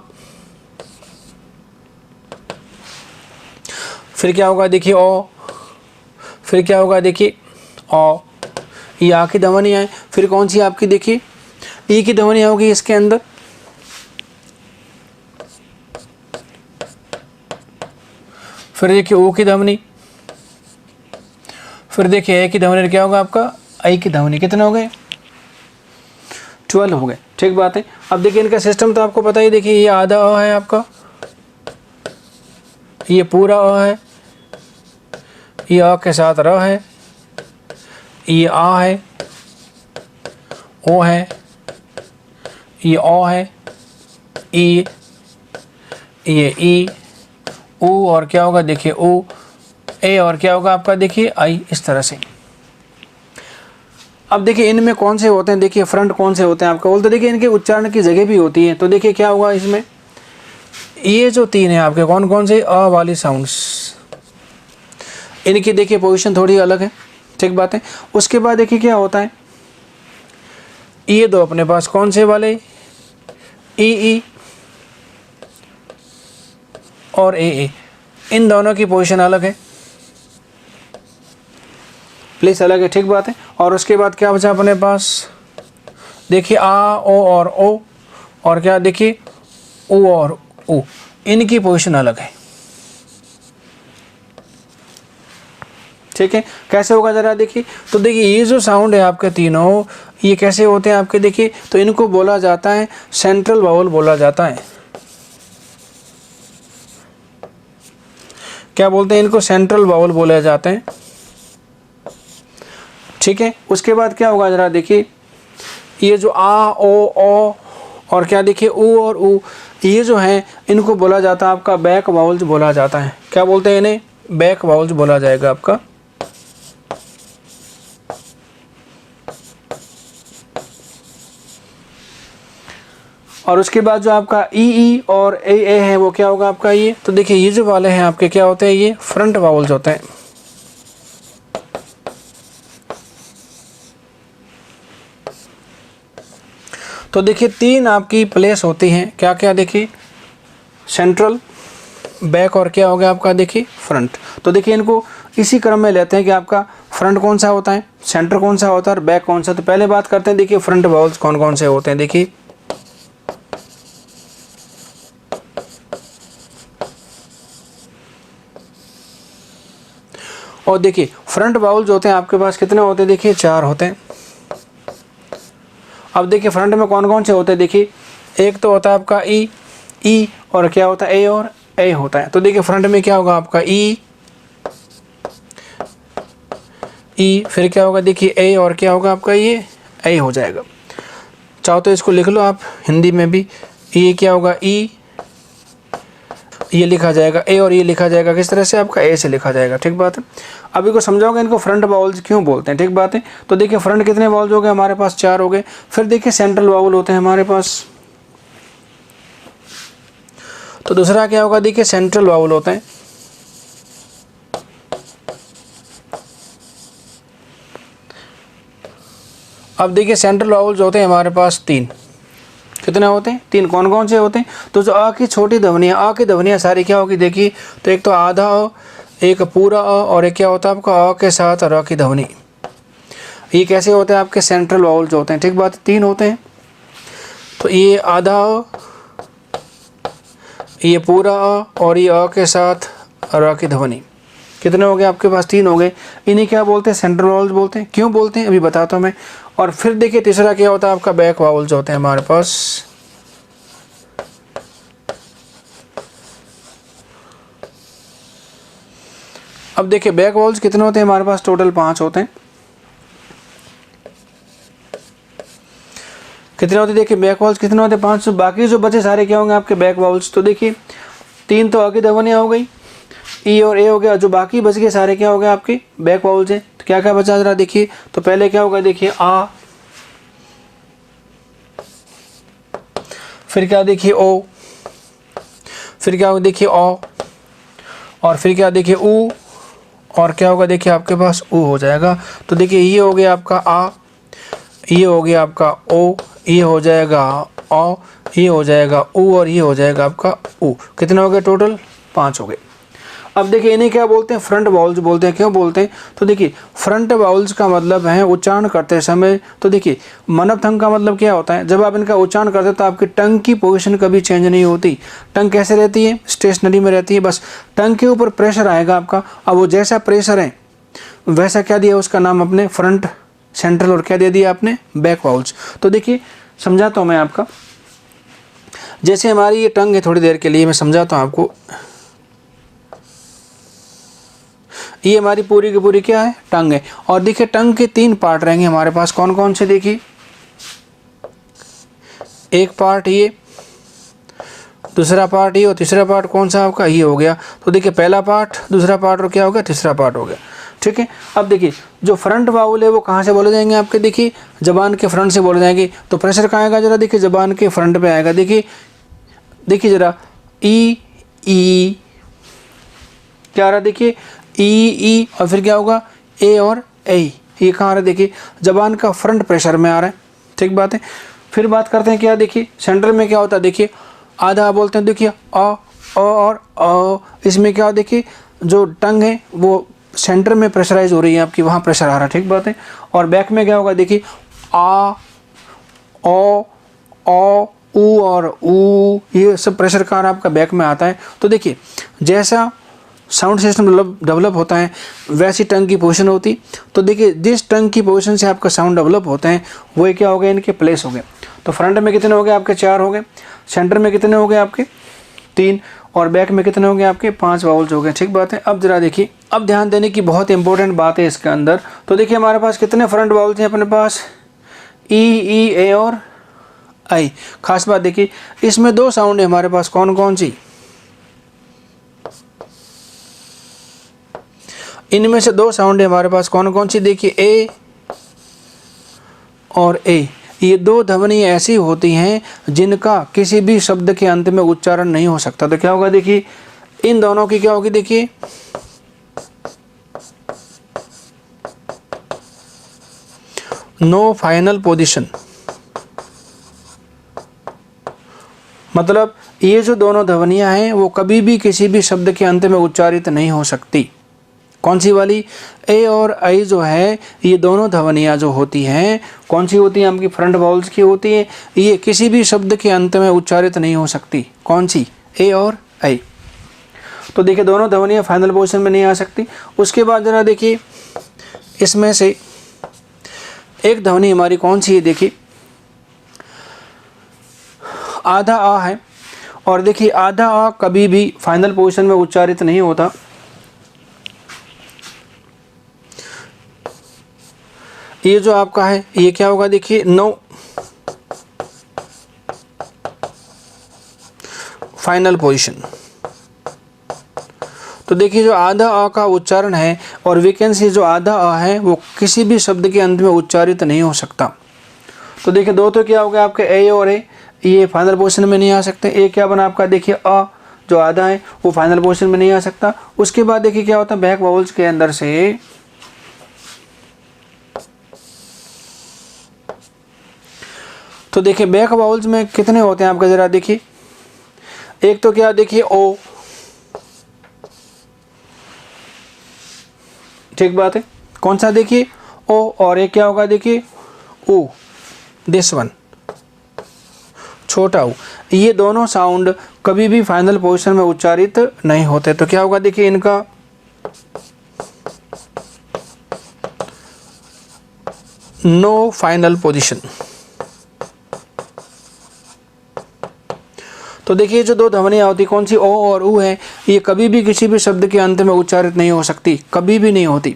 फिर क्या होगा, देखिए ओ, फिर क्या होगा, देखिए ओ। ये आ की ध्वनि है। फिर कौन सी आपकी, देखिए ई की ध्वनि होगी इसके अंदर। फिर देखिए ओ की ध्वनि, फिर देखिए ए की ध्वनि, क्या होगा आपका आई की ध्वनि। कितने हो गए, 12 हो गए, ठीक बात है। अब देखिए इनका सिस्टम तो आपको पता ही, देखिए ये आधा अ है आपका, ये पूरा अ है, ये अ के साथ र है, ये आ है, ओ है, ये ओ है, ई, ये ई, ऊ, और क्या होगा, देखिए ऊ, ए, और क्या होगा आपका, देखिए आई, इस तरह से। अब देखिए इनमें कौन से होते हैं, देखिए फ्रंट कौन से होते हैं आपका बोलते, देखिए इनके उच्चारण की जगह भी होती है। तो देखिए क्या होगा इसमें, ये जो तीन है आपके कौन कौन से अ वाली साउंड्स, इनकी देखिए पोजीशन थोड़ी अलग है, ठीक बात है। उसके बाद देखिए क्या होता है, ये दो अपने पास कौन से वाले, ई और ए, इन दोनों की पोजीशन अलग है, प्लेस अलग है, ठीक बात है। और उसके बाद क्या बचा अपने पास, देखिए आ, ओ और ओ, और क्या देखिए ऊ और ऊ, इनकी पोजीशन अलग है, ठीक है। कैसे होगा जरा देखिए। तो देखिए ये जो साउंड है आपके तीनों, ये कैसे होते हैं आपके, देखिए तो इनको बोला जाता है सेंट्रल वाउल बोला जाता है। क्या बोलते हैं इनको, सेंट्रल वाउल बोले जाते हैं, ठीक है। उसके बाद क्या होगा जरा देखिए, ये जो आ, ओ और क्या देखिए ऊ और ऊ, ये जो है इनको बोला जाता है आपका बैक वाउल्स बोला जाता है। क्या बोलते हैं इन्हें, बैक वाउल्स बोला जाएगा आपका। और उसके बाद जो आपका ई और ए है वो क्या होगा आपका ये। तो देखिए ये जो वाले हैं आपके क्या होते हैं, ये फ्रंट वाउल्स होते हैं। तो देखिए तीन आपकी प्लेस होती हैं, क्या क्या देखिए, सेंट्रल, बैक और क्या हो गया आपका देखिए फ्रंट। तो देखिए इनको इसी क्रम में लेते हैं कि आपका फ्रंट कौन सा होता है, सेंटर कौन सा होता है और बैक कौन सा। तो पहले बात करते हैं देखिए फ्रंट वाउल्स कौन कौन से होते हैं। देखिए और देखिए फ्रंट वाउल्स होते हैं आपके पास कितने होते हैं, देखिए 4 होते हैं। अब देखिए फ्रंट में कौन कौन से होते हैं, देखिए एक तो होता है आपका ई और क्या होता है ए और ए होता है। तो देखिए फ्रंट में क्या होगा आपका ई, फिर क्या होगा देखिए ए और क्या होगा आपका ये ए हो जाएगा। चाहो तो इसको लिख लो आप हिंदी में भी, ये क्या होगा ई, ये लिखा जाएगा ए और ये लिखा जाएगा किस तरह से आपका ए से लिखा जाएगा, ठीक बात है। अभी को समझाओगे इनको फ्रंट वाउल्स क्यों बोलते हैं, ठीक बात है। तो देखिए फ्रंट कितने वाउल्स हो गए हमारे पास, 4 हो गए। फिर देखिए सेंट्रल वाउल होते हैं हमारे पास। तो दूसरा क्या होगा देखिए सेंट्रल वाउल होते हैं। अब देखिए सेंट्रल वाउल्स होते हैं हमारे पास 3। कितने होते हैं, 3। कौन कौन से होते हैं, तो जो आ की छोटी ध्वनियाँ, आ की ध्वनियाँ सारी क्या होगी देखिए, तो एक तो आधा अ, एक पूरा अ और एक क्या होता है आपका अ के साथ र की ध्वनि। ये कैसे होते हैं आपके सेंट्रल वाउल्स होते हैं, ठीक बात है, 3 होते हैं। तो ये आधा अ, ये पूरा अ और ये अ के साथ र की ध्वनि। कितने हो गए आपके पास? 3 हो गए। इन्हें क्या बोलते हैं? सेंट्रल वाउल्स बोलते हैं। क्यों बोलते हैं अभी बताता हूँ मैं। और फिर देखिए तीसरा क्या होता है आपका? बैक वाउल्स होते हैं हमारे पास। अब देखिए बैक वाउल्स कितने होते हैं हमारे पास? टोटल 5 होते हैं। कितने होते हैं? देखिए बैक वाउल्स कितने होते हैं? 5। बाकी जो बचे सारे क्या होंगे आपके? Back vowels. तो देखिए 3 तो आगे ध्वनियाँ हो गई, ई और ए हो गया। जो बाकी बच गए सारे क्या हो गए आपके? बैक वाउल्स हैं। तो क्या क्या बचा जरा देखिए। तो पहले क्या होगा देखिए आ, फिर क्या देखिए ओ, फिर क्या होगा देखिए ओ, और फिर क्या देखिए ऊ, और क्या होगा देखिए आपके पास? ऊ हो जाएगा। तो देखिए ये हो गया आपका आ, ये हो गया आपका ओ, ये हो जाएगा औ, ये हो जाएगा ऊ, और ये हो जाएगा आपका ऊ। कितने हो गए टोटल? 5 हो गए। अब देखिए इन्हें क्या बोलते हैं? फ्रंट बाउल्स बोलते हैं। क्यों बोलते हैं? तो देखिए फ्रंट बाउल्स का मतलब है उच्चारण करते समय। तो देखिए मनपथंग का मतलब क्या होता है? जब आप इनका उच्चारण करते हैं तो आपकी टंग की पोजीशन कभी चेंज नहीं होती। टंग कैसे रहती है? स्टेशनरी में रहती है। बस टंग के ऊपर प्रेशर आएगा आपका। अब वो जैसा प्रेशर है वैसा क्या दिया उसका नाम अपने? फ्रंट, सेंट्रल, और क्या दे दिया आपने? Back vowels. तो देखिए समझाता हूँ मैं आपका। जैसे हमारी ये टंग है, थोड़ी देर के लिए मैं समझाता हूँ आपको। ये हमारी पूरी की पूरी क्या है? टंग है। और देखिए टंग के 3 पार्ट रहेंगे हमारे पास। कौन कौन से? देखिए एक पार्ट ये, दूसरा पार्ट ये, और तीसरा पार्ट कौन सा आपका? ये हो गया। तो देखिए पहला पार्ट, दूसरा पार्ट, और क्या हो गया? तीसरा पार्ट हो गया। ठीक है। अब देखिए जो फ्रंट वाउल है वो कहाँ से बोले जाएंगे आपके? देखिए जबान के फ्रंट से बोले जाएंगे। तो प्रेशर कहाँ आएगा जरा देखिए? जबान के फ्रंट पे आएगा। देखिए देखिए जरा ई, क्या आ रहा है देखिए? ई, और फिर क्या होगा? ए और ए। ये कहाँ आ रहा है देखिए? जबान का फ्रंट प्रेशर में आ रहा है। ठीक बात है। फिर बात करते हैं क्या देखिए सेंटर में क्या होता है? देखिए आधा बोलते हैं देखिए अ और अ। इसमें क्या देखिए जो टंग है वो सेंटर में प्रेशराइज हो रही है आपकी, वहाँ प्रेशर आ रहा है। ठीक बात है। और बैक में क्या होगा देखिए आ, ओ, ऊ और ऊ, ये सब प्रेशर कार आपका बैक में आता है। तो देखिए जैसा साउंड सिस्टम डेवलप होता है वैसी टंग की पोजीशन होती। तो देखिए जिस टंग की पोजीशन से आपका साउंड डेवलप होते हैं वो क्या हो गए? इनके प्लेस हो गए। तो फ्रंट में कितने हो गए आपके? 4 हो गए। सेंटर में कितने हो गए आपके? 3। और बैक में कितने हो गए आपके? 5 वाउल्स हो गए। ठीक बात है। अब जरा देखिए, अब ध्यान देने की बहुत इंपॉर्टेंट बात है इसके अंदर। तो देखिए हमारे पास कितने फ्रंट वाउल्स हैं अपने पास? ई, ए और आई। खास बात देखिए इसमें 2 साउंड है हमारे पास। कौन कौन सी? इनमें से 2 साउंड है हमारे पास। कौन कौन सी? देखिए ए और ए। ये 2 ध्वनि ऐसी होती हैं जिनका किसी भी शब्द के अंत में उच्चारण नहीं हो सकता। तो क्या होगा देखिए इन दोनों की क्या होगी? देखिए नो फाइनल पोजीशन। मतलब ये जो दोनों ध्वनियां हैं वो कभी भी किसी भी शब्द के अंत में उच्चारित नहीं हो सकती। कौन सी वाली? ए और आई जो है ये दोनों ध्वनियाँ जो होती हैं कौन सी होती हैं? आपकी फ्रंट वाउल्स की होती है। ये किसी भी शब्द के अंत में उच्चारित नहीं हो सकती। कौन सी? ए और आई। तो देखिए दोनों ध्वनियाँ फाइनल पोजीशन में नहीं आ सकती। उसके बाद जरा देखिए इसमें से एक ध्वनि हमारी कौन सी है? देखिए आधा आ है। और देखिए आधा आ कभी भी फाइनल पोजीशन में उच्चारित नहीं होता। ये जो आपका है ये क्या होगा? देखिए नो फाइनल पोजीशन। तो देखिए जो आधा आ का उच्चारण है और वैकेंसी जो आधा आ है वो किसी भी शब्द के अंत में उच्चारित नहीं हो सकता। तो देखिए 2 तो क्या हो गया आपके? ए और ए, ये फाइनल पोजीशन में नहीं आ सकते। ए क्या बना आपका? देखिए अ जो आधा है वो फाइनल पोजीशन में नहीं आ सकता। उसके बाद देखिए क्या होता है? बैक वाउल्स के अंदर से तो देखिए बैक वाउल्स में कितने होते हैं आपका? जरा देखिए एक तो क्या देखिए ओ। ठीक बात है। कौन सा? देखिए ओ। और एक क्या होगा? देखिए ओ, दिस वन। छोटा ऊ, ये दोनों साउंड कभी भी फाइनल पोजीशन में उच्चारित नहीं होते। तो क्या होगा देखिए इनका नो फाइनल पोजीशन। तो देखिए जो दो ध्वनियाँ होती कौन सी, ओ और ऊ है, ये कभी भी किसी भी शब्द के अंत में उच्चारित नहीं हो सकती, कभी भी नहीं होती।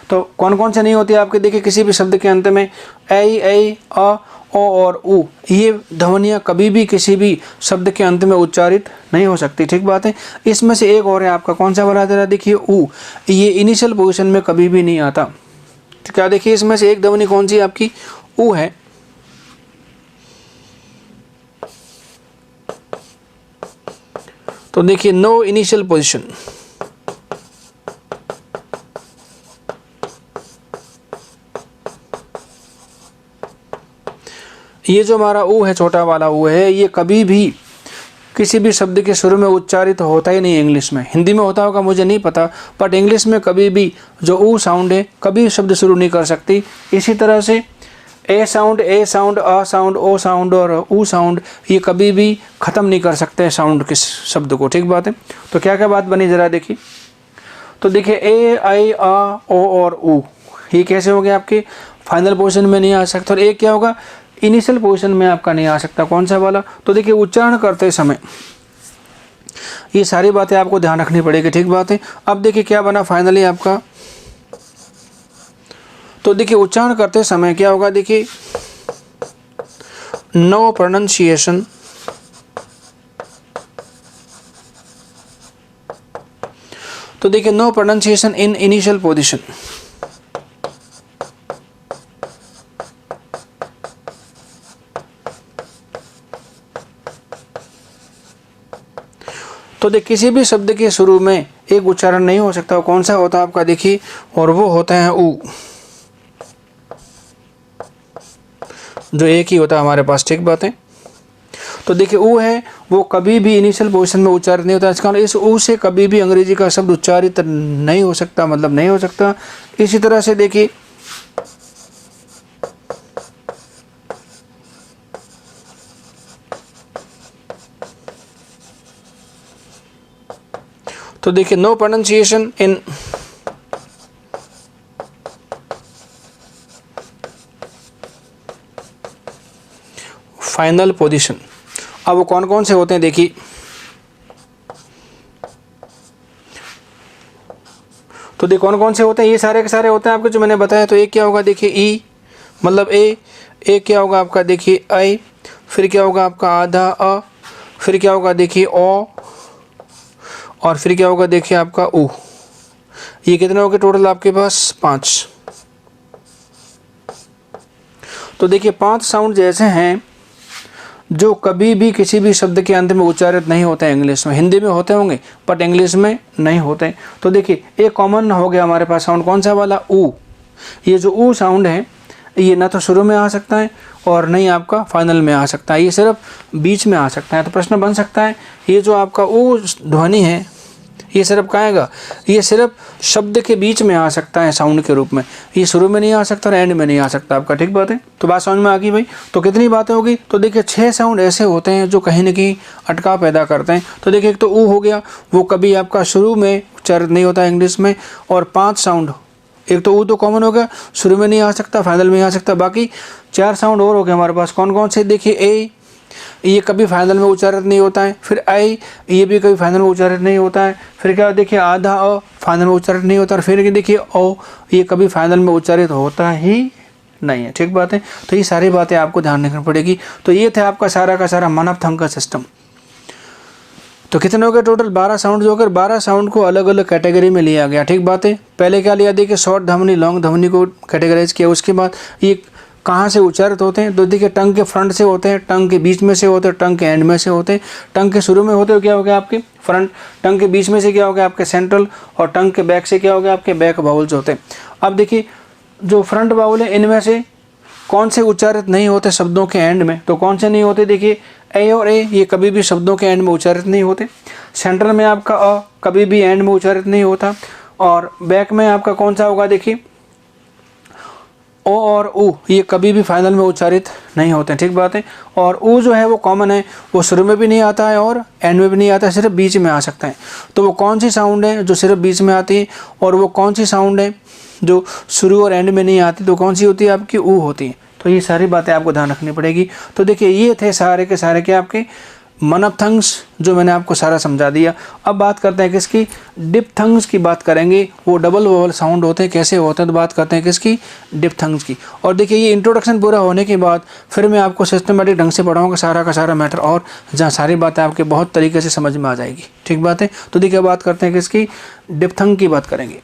तो कौन कौन से नहीं होती आपके देखिए किसी भी शब्द के अंत में, ऐ, अ, ओ और ऊ, ये ध्वनियाँ कभी भी किसी भी शब्द के अंत में उच्चारित नहीं हो सकती। ठीक बात है। इसमें से एक और है आपका कौन सा वाला जरा देखिए ऊ, ये इनिशियल पोजीशन में कभी भी नहीं आता। तो क्या देखिए इसमें से एक ध्वनि कौन सी आपकी ऊ है। तो देखिए नो इनिशियल पोजीशन। ये जो हमारा ऊ है, छोटा वाला ऊ है, ये कभी भी किसी भी शब्द के शुरू में उच्चारित होता ही नहीं है। इंग्लिश में, हिंदी में होता होगा मुझे नहीं पता, बट इंग्लिश में कभी भी जो ऊ साउंड है कभी शब्द शुरू नहीं कर सकती। इसी तरह से ए साउंड, अ साउंड, ओ साउंड और ऊ साउंड ये कभी भी ख़त्म नहीं कर सकते साउंड के शब्द को। ठीक बात है। तो क्या क्या बात बनी ज़रा देखिए। तो देखिए ए, ऐ, अ, ओ और ऊ ये कैसे हो गए आपके फाइनल पोजीशन में नहीं आ सकते। और एक क्या होगा इनिशियल पोजीशन में आपका नहीं आ सकता, कौन सा वाला। तो देखिए उच्चारण करते समय ये सारी बातें आपको ध्यान रखनी पड़ेगी। ठीक बात है। अब देखिए क्या बना फाइनली आपका। तो देखिए उच्चारण करते समय क्या होगा देखिए नो प्रोनाउंसिएशन, तो देखिए no pronunciation in initial position. तो देखिए किसी भी शब्द के शुरू में एक उच्चारण नहीं हो सकता, कौन सा होता है आपका देखिए, और वो होता है ऊ, जो एक ही होता है हमारे पास। ठीक बात है। तो देखिए ऊ है वो कभी भी इनिशियल पोजीशन में उच्चारित नहीं होता, इसका कारण इस ऊ से कभी भी अंग्रेजी का शब्द उच्चारित नहीं हो सकता, मतलब नहीं हो सकता। इसी तरह से देखिए तो देखिए no pronunciation in final position. अब वो कौन कौन से होते हैं देखिए। तो देखिए कौन कौन से होते हैं, ये सारे के सारे होते हैं आपके जो मैंने बताया। तो एक क्या होगा देखिए ई मतलब ए, एक क्या होगा आपका देखिए ऐ, फिर क्या होगा आपका आधा अ, फिर क्या होगा देखिए ओ, और फिर क्या होगा देखिए आपका ऊ। ये कितने हो गए टोटल आपके पास 5। तो देखिए 5 साउंड जैसे हैं जो कभी भी किसी भी शब्द के अंत में उच्चारित नहीं होते हैं इंग्लिश में। हिंदी में होते होंगे बट इंग्लिश में नहीं होते। तो देखिए एक कॉमन हो गया हमारे पास साउंड कौन सा वाला ऊ। ये जो ऊ साउंड है ये ना तो शुरू में आ सकता है और नहीं आपका फाइनल में आ सकता है, ये सिर्फ बीच में आ सकता है। तो प्रश्न बन सकता है ये जो आपका ऊ ध्वनि है ये सिर्फ कहाँ आएगा, ये सिर्फ शब्द के बीच में आ सकता है साउंड के रूप में, ये शुरू में नहीं आ सकता और एंड में नहीं आ सकता आपका। ठीक बात है। तो बात समझ में आ गई भाई। तो कितनी बातें होगी। तो देखिए 6 साउंड ऐसे होते हैं जो कहीं ना कहीं अटकाव पैदा करते हैं। तो देखिए एक तो ऊ हो गया, वो कभी आपका शुरू में उच्चारित नहीं होता इंग्लिश में। और 5 साउंड, एक तो ऊ तो कॉमन हो गया, शुरू में नहीं आ सकता, फाइनल में आ सकता। बाकी 4 साउंड और हो गए हमारे पास, कौन कौन से देखिए ए, ये कभी फाइनल में उच्चारित नहीं होता है। फिर आई, ये भी कभी फाइनल में उच्चारित नहीं होता है। फिर क्या देखिए आधा अ, फाइनल में उच्चारित नहीं होता। और फिर देखिए ओ, ये कभी फाइनल में उच्चारित होता ही नहीं है। ठीक बात है। तो ये सारी बातें आपको ध्यान रखनी पड़ेगी। तो ये था आपका सारा का सारा मानव थंग का सिस्टम। तो कितने हो गए टोटल 12 साउंड, जो अगर 12 साउंड को अलग अलग कैटेगरी में लिया गया। ठीक बात है। पहले क्या लिया देखिए शॉर्ट ध्वनि, लॉन्ग ध्वनि को कैटेगराइज किया। उसके बाद ये कहाँ से उच्चारित होते हैं। तो देखिए टंग के फ्रंट से होते हैं, टंग के बीच में से होते हैं, टंग के एंड में से होते हैं। टंग के शुरू में होते हो क्या हो गया आपके फ्रंट, टंग के बीच में से क्या हो गया आपके सेंट्रल, और टंग के बैक से क्या हो गया आपके बैक बाउल्स होते हैं। अब देखिए जो फ्रंट बाउल है इनमें से कौन से उच्चारित नहीं होते शब्दों के एंड में। तो कौन से नहीं होते देखिए ए और ए, ये कभी भी शब्दों के एंड में उच्चारित नहीं होते। सेंट्रल में आपका अ कभी भी एंड में उच्चारित नहीं होता। और बैक में आपका कौन सा होगा देखिए ओ और ऊ ये कभी भी फाइनल में उच्चारित नहीं होते हैं, ठीक बात है। और ऊ जो है वो कॉमन है, वो शुरू में भी नहीं आता है और एंड में भी नहीं आता है, सिर्फ बीच में आ सकता है। तो वो कौन सी साउंड है जो सिर्फ बीच में आती है, और वो कौन सी साउंड है जो शुरू और एंड में नहीं आती, तो कौन सी होती है आपकी, ऊ होती है। तो ये सारी बातें आपको ध्यान रखनी पड़ेगी। तो देखिए ये थे सारे के सारे क्या आपके मनपथंग्स जो मैंने आपको सारा समझा दिया। अब बात करते हैं किसकी, डिप्थंग्स की बात करेंगे। वो डबल वोवल साउंड होते हैं, कैसे होते हैं, तो बात करते हैं किसकी, डिप्थंग्स की। और देखिए ये इंट्रोडक्शन पूरा होने के बाद फिर मैं आपको सिस्टमेटिक ढंग से पढ़ाऊंगा सारा का सारा मैटर, और जहाँ सारी बातें आपके बहुत तरीके से समझ में आ जाएगी, ठीक बात है। तो देखिए बात करते हैं किसकी, डिप्थंग की बात करेंगे।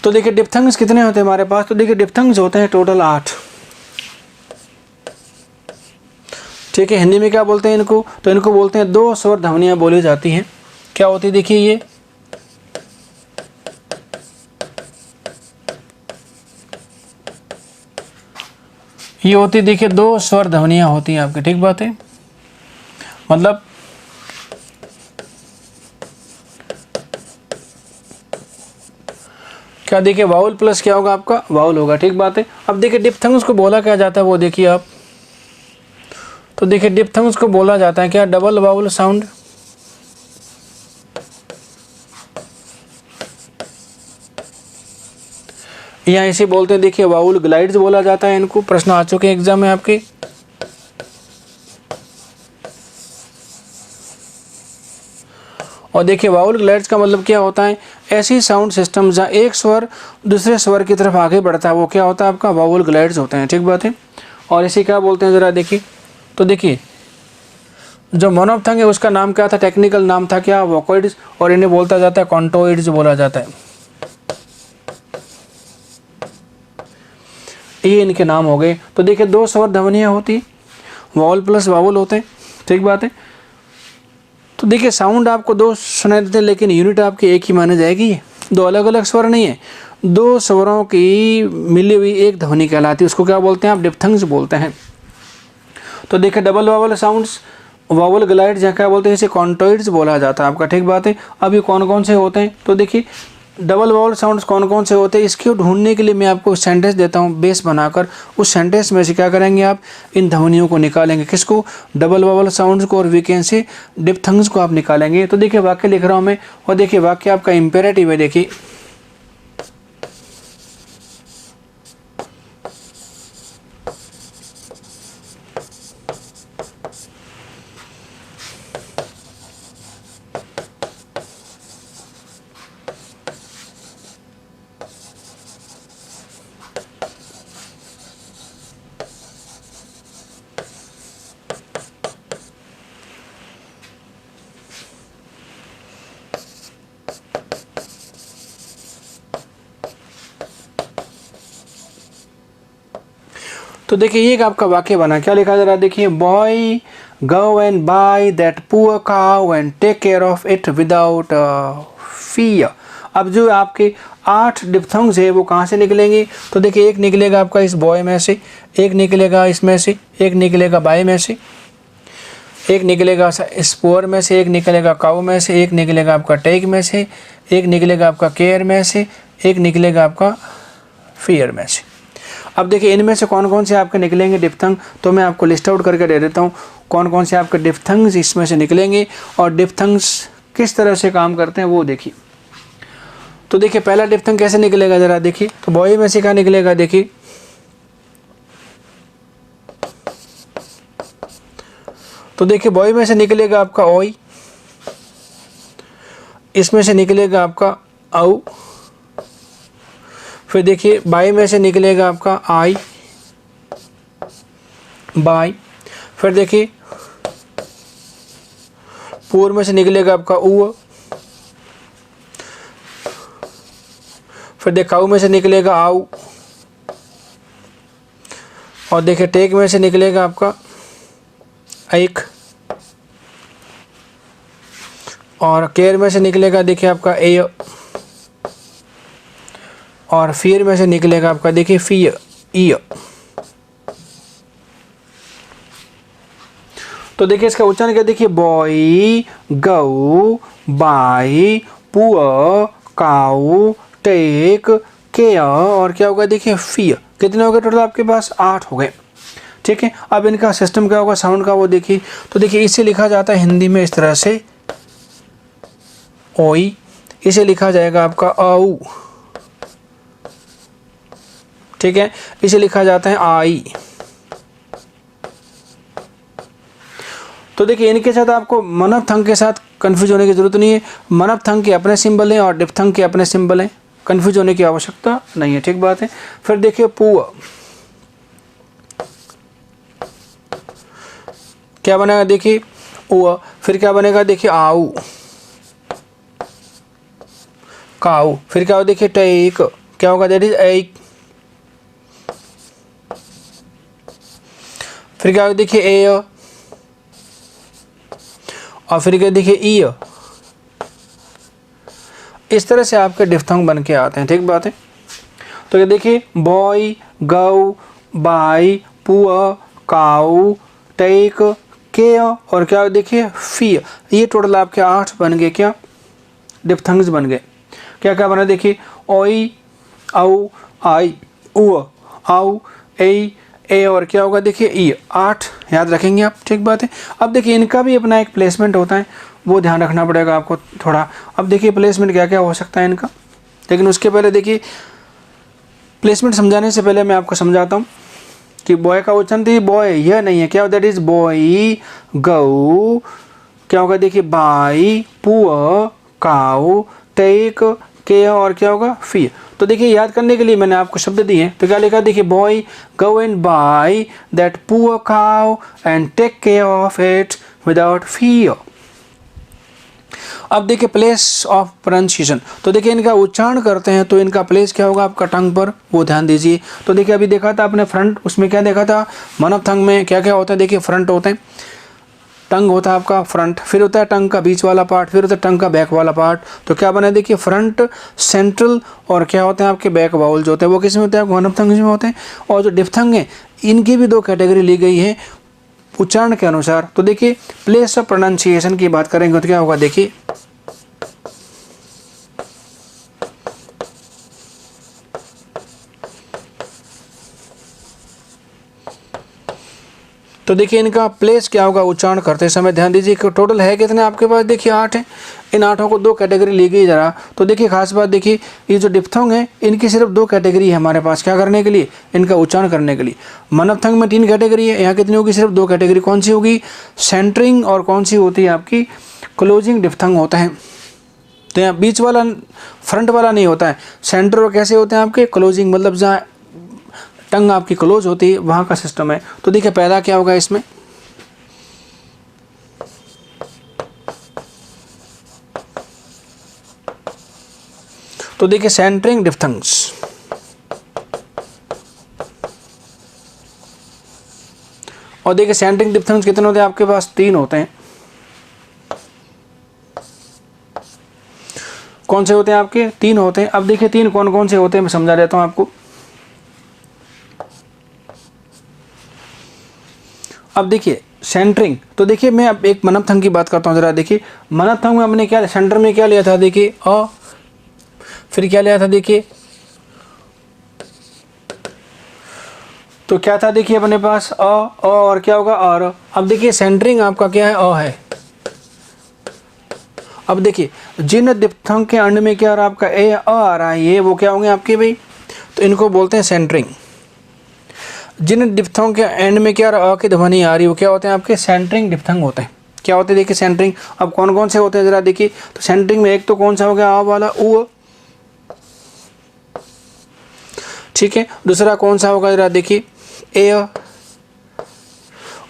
तो देखिए डिप्थंग्स कितने होते हैं हमारे पास, तो देखिए डिप्थंग्स होते हैं टोटल 8, ठीक है। हिंदी में क्या बोलते हैं इनको, तो इनको बोलते हैं 2 स्वर ध्वनियाँ बोली जाती हैं। क्या होती है, देखिए ये होती है, देखिए 2 स्वर ध्वनियाँ होती हैं आपकी, ठीक बात है। मतलब क्या, देखिए वाउल प्लस क्या होगा आपका, वाउल होगा, ठीक बात है। अब देखिए डिप्थंग्स को बोला क्या जाता है वो देखिए आप, तो देखिए डिप्थंग्स को बोला जाता है क्या, डबल वाउल साउंड। यहाँ इसे बोलते हैं देखिए वाउल ग्लाइड्स बोला जाता है इनको, प्रश्न आ चुके हैं एग्जाम में आपके। और देखिए वाउल ग्लाइड्स का मतलब क्या होता है, ऐसी साउंड सिस्टम जहाँ एक स्वर दूसरे स्वर की तरफ आगे बढ़ता है वो क्या होता है आपका, वाउल ग्लाइड्स होते हैं, ठीक बात है। और इसे क्या बोलते हैं ज़रा देखिए, तो देखिए जो मोनोप्थंग है उसका नाम क्या था, टेक्निकल नाम था क्या, वोकॉइड्स, और इन्हें बोलता जाता है कॉन्टोइड्स बोला जाता है। ये इनके नाम हो गए। तो देखिए 2 स्वर ध्वनियाँ होती, वाउल प्लस वाउल होते हैं, ठीक बात है। तो देखिए साउंड आपको 2 सुनाई देते हैं, लेकिन यूनिट आपकी एक ही मानी जाएगी, 2 अलग अलग स्वर नहीं है, 2 स्वरों की मिली हुई एक ध्वनि कहलाती है, उसको क्या बोलते हैं आप, डिप्थंग्स बोलते हैं। तो देखिए double vowel sounds, vowel glide जहाँ क्या बोलते हैं, इसे कॉन्टोइड्स बोला जाता है आपका, ठीक बात है। अब ये कौन कौन से होते हैं, तो देखिए डबल वावल साउंड्स कौन कौन से होते हैं, इसको ढूंढने के लिए मैं आपको सेंटेंस देता हूँ बेस बनाकर, उस सेंटेंस में से क्या करेंगे आप, इन ध्वनियों को निकालेंगे, किसको, डबल वावल साउंड्स को, और वीकेंड से डिप्थंग्स को आप निकालेंगे। तो देखिए वाक्य लिख रहा हूँ मैं, और देखिए वाक्य आपका इम्पेरेटिव है, देखिए तो देखिए ये आपका वाक्य बना, क्या लिखा जरा देखिए, boy go and buy that poor cow and take care of it without fear. अब जो आपके 8 डिप्थंग्स है वो कहाँ से निकलेंगे, तो देखिए एक निकलेगा आपका इस बॉय में से, एक निकलेगा इसमें से, एक निकलेगा बाय में से, एक निकलेगा इस पुअर में से, एक निकलेगा काउ में से, एक निकलेगा आपका टेक में से, एक निकलेगा आपका केयर में से, एक निकलेगा आपका फियर में से। अब देखिए इनमें से कौन कौन से आपके निकलेंगे डिप्थंग, तो मैं आपको लिस्ट आउट करके दे देता हूँ कौन कौन से आपके डिप्थंग्स इसमें से निकलेंगे, और डिप्थंग्स किस तरह से काम करते हैं वो देखिए। तो देखिए पहला डिप्थंग कैसे निकलेगा जरा देखिए, तो बॉय में से क्या निकलेगा देखिए, तो देखिए बॉय में से निकलेगा आपका ओई, इसमें से निकलेगा आपका औ, फिर देखिए बाई में से निकलेगा आपका आई, बाई, फिर देखिए पूर में से निकलेगा आपका ऊ, फिर देखिए काऊ में से निकलेगा आऊ, और देखिए टेक में से निकलेगा आपका एक, और केयर में से निकलेगा देखिए आपका ए, और फियर में से निकलेगा आपका देखिए फियर ई। तो देखिए इसका उच्चारण क्या देखिए, boy go buy, poor, cow, take, care और क्या होगा देखिए फियर। कितने हो गए टोटल आपके पास? 8 हो गए। ठीक है, अब इनका सिस्टम क्या होगा साउंड का वो देखिए। तो देखिए इसे लिखा जाता है हिंदी में इस तरह से ओई, इसे लिखा जाएगा आपका औ। ठीक है, इसे लिखा जाता है आई। तो देखिए इनके साथ आपको मनपथंग के साथ कंफ्यूज होने की जरूरत नहीं है। मनपथंग के अपने सिंबल हैं और डिप्थंग के अपने सिंबल हैं, कंफ्यूज होने की आवश्यकता नहीं है। ठीक बात है। फिर देखिए पुअ, क्या बनेगा देखिए उ, फिर क्या बनेगा देखिए आऊ, काऊ, फिर क्या होगा देखिए टेक, क्या होगा दैट इज एक, फिर क्या होगा देखिए ए और फिर क्या देखिए ई। इस तरह से आपके डिफ्थंग बन के आते हैं। ठीक बात है। तो ये देखिए बॉय, गऊ, बाई, पुअ, काऊ, टेक, के और क्या देखिए फी। ये टोटल आपके 8 बन गए क्या डिफ्थंग्स बन गए। क्या क्या बना देखिए ओई, औ, आई, उ, आउ, ए और क्या होगा देखिए ई। 8 याद रखेंगे आप। ठीक बात है। अब देखिए इनका भी अपना एक प्लेसमेंट होता है, वो ध्यान रखना पड़ेगा आपको थोड़ा। अब देखिए प्लेसमेंट क्या क्या हो सकता है इनका, लेकिन उसके पहले देखिए प्लेसमेंट समझाने से पहले मैं आपको समझाता हूँ कि बॉय का उच्चारण थी बॉय, यह नहीं है क्या दैट इज बॉय, गऊ, क्या होगा देखिए बाई, पुअ, काऊ, टेक, के और क्या होगा फी। तो देखिए याद करने के लिए मैंने आपको शब्द दिए। तो क्या लिखा देखिए boy go and buy that poor cow and take care of it without fear. अब देखिए प्लेस ऑफ प्रोनाउंसिएशन। तो देखिए इनका उच्चारण करते हैं तो इनका प्लेस क्या होगा आपका टंग पर, वो ध्यान दीजिए। तो देखिए अभी देखा था आपने फ्रंट, उसमें क्या देखा था मनपथंग में क्या क्या होता है देखिए फ्रंट होते हैं, टंग होता है आपका फ्रंट, फिर होता है टंग का बीच वाला पार्ट, फिर होता है टंग का बैक वाला पार्ट। तो क्या बना है देखिए फ्रंट, सेंट्रल और क्या होते हैं आपके बैक बाउल जो होते हैं वो किस में होते हैं मनपथंग में होते हैं। और जो डिफ्थंग है इनकी भी 2 कैटेगरी ली गई है उच्चारण के अनुसार। तो देखिए प्लेस ऑफ प्रोनाउंसिएशन की बात करेंगे तो क्या होगा देखिए तो देखिए इनका प्लेस क्या होगा उच्चारण करते समय, ध्यान दीजिए कि टोटल है कितने आपके पास देखिए 8 हैं। इन 8 को 2 कैटेगरी ली गई जरा। तो देखिए खास बात देखिए ये जो डिप्थंग है इनकी सिर्फ 2 कैटेगरी है हमारे पास क्या करने के लिए, इनका उच्चारण करने के लिए। मनपथंग में 3 कैटेगरी है, यहाँ कितनी होगी सिर्फ 2 कैटेगरी। कौन सी होगी सेंटरिंग और कौन सी होती है आपकी क्लोजिंग डिप्थंग होता है। तो यहाँ बीच वाला फ्रंट वाला नहीं होता है, सेंटर और कैसे होते हैं आपके क्लोजिंग, मतलब जहाँ टंग आपकी क्लोज होती है वहाँ का सिस्टम है। तो देखिए पैदा क्या होगा इसमें, तो देखिए सेंटरिंग डिफ्थंग्स। और देखिए सेंटरिंग डिफ्थंग्स कितने होते हैं आपके पास 3 होते हैं। कौन से होते हैं आपके 3 होते हैं। अब देखिए 3 कौन कौन से होते हैं मैं समझा देता हूं आपको। अब देखिए सेंटरिंग, तो देखिए मैं अब एक मनपथंग की बात करता हूँ जरा। देखिए मनपथंग में हमने क्या सेंटर में क्या लिया था देखिए अ, फिर क्या लिया था देखिए, तो क्या था देखिए अपने पास अ और क्या होगा और। अब देखिए सेंटरिंग आपका क्या है अ है। अब देखिए जिन डिप्थंग के अंड में क्या आ रहा है आपका ए आ रहा है ये वो क्या होंगे आपके भाई, तो इनको बोलते हैं सेंटरिंग। जिन डिप्थंग के एंड में क्या अ की ध्वनि आ रही है वो क्या होते हैं आपके सेंटरिंग डिप्थंग होते हैं। क्या होते हैं देखिए सेंटरिंग। अब कौन कौन से होते हैं जरा देखिए, तो सेंटरिंग में एक तो कौन सा हो गया आ वाला उ, ठीक है। दूसरा कौन सा होगा जरा देखिए ए,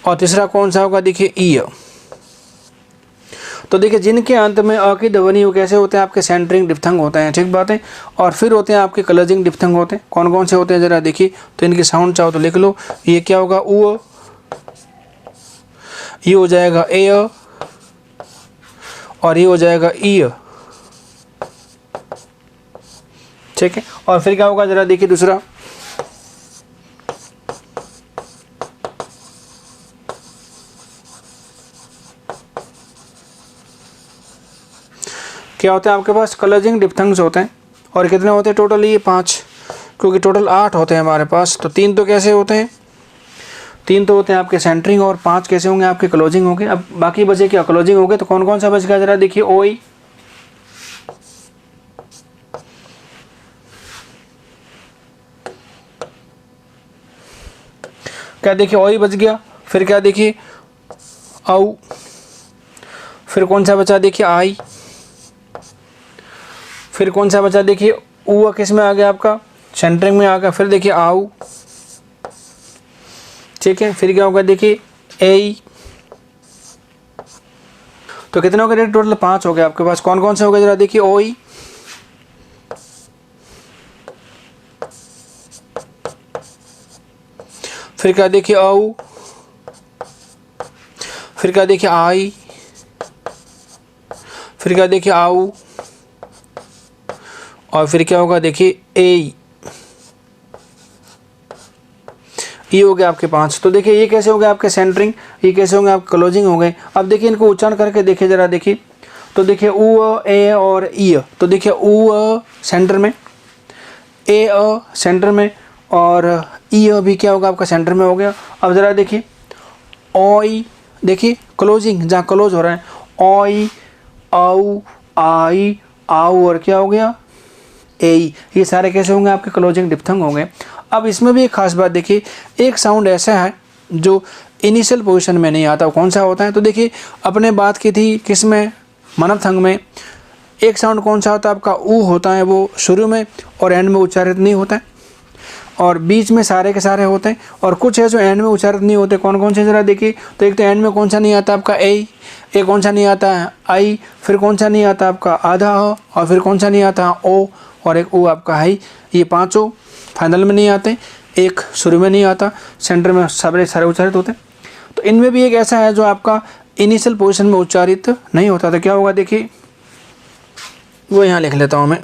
और तीसरा कौन सा होगा देखिए ई। तो देखिए जिनके अंत में अ की ध्वनि वो कैसे होते हैं आपके सेंटरिंग डिप्थंग होते हैं। ठीक बात है। और फिर होते हैं आपके क्लोजिंग डिप्थंग होते हैं। कौन कौन से होते हैं जरा देखिए, तो इनकी साउंड चाहो तो लिख लो। ये क्या होगा उ, ये हो जाएगा ए और ये हो जाएगा ई। ठीक है। और फिर क्या होगा जरा देखिए दूसरा, क्या होते हैं आपके पास, क्लोजिंग डिप्थंग्स होते हैं। और कितने होते हैं टोटल, ये 5, क्योंकि टोटल 8 होते हैं हमारे पास। तो 3 तो कैसे होते हैं, 3 तो होते हैं आपके सेंटरिंग और 5 कैसे होंगे आपके क्लोजिंग होंगे। अब बाकी बचे क्या, क्लोजिंग हो गए, तो कौन कौन सा बच गया जरा देखिए, ओई, क्या देखिए ओई बच गया, फिर क्या देखिए औ, फिर कौन सा बचा देखिए आई, फिर कौन सा बचा देखिए ऊ, किस में आ गया आपका, सेंटरिंग में आ गया, फिर देखिए आऊ, ठीक है, फिर क्या होगा देखिए ए। तो कितने हो गए टोटल, 5 हो गए आपके पास। कौन कौन से हो गए जरा देखिए, ओई, फिर क्या देखिए औ, फिर क्या देखिए आई, फिर क्या देखिए आऊ, और फिर क्या होगा देखिए ए। ये हो गए आपके 5। तो देखिए ये कैसे हो गए आपके सेंटरिंग, ये कैसे होंगे आपके क्लोजिंग हो गए। अब देखिए इनको उच्चारण करके देखिए जरा देखिए, तो देखिए ऊ ए और ई, तो देखिए ऊ सेंटर में, ए सेंटर में, और ई भी क्या होगा आपका सेंटर में हो गया। अब ज़रा देखिए ओई, देखिए क्लोजिंग जहाँ क्लोज हो रहा है, ओई, आऊ, आई, आऊ, और क्या हो गया ए। ये सारे कैसे होंगे आपके क्लोजिंग डिप्थंग होंगे। अब इसमें भी एक खास बात देखिए, एक साउंड ऐसा है जो इनिशियल पोजीशन में नहीं आता, वो कौन सा होता है। तो देखिए अपने बात की थी किस में, मनपथंग में, एक साउंड कौन सा होता है आपका, ऊ होता है, वो शुरू में और एंड में उच्चारित नहीं होता है, और बीच में सारे के सारे होते हैं, और कुछ है जो एंड में उच्चारित नहीं होते। कौन कौन से जरा देखिए, तो एक तो एंड में कौन सा नहीं आता आपका ए, एक कौन सा नहीं आता है आई, फिर कौन सा नहीं आता आपका आधा ह, और फिर कौन सा नहीं आता ओ, और एक ओ आपका है। ये 5 फाइनल में नहीं आते, एक शुरू में नहीं आता, सेंटर में सारे उच्चारित होते हैं। तो इनमें भी एक ऐसा है जो आपका इनिशियल पोजीशन में उच्चारित नहीं होता। तो क्या होगा देखिए, वो यहाँ लिख लेता हूँ मैं,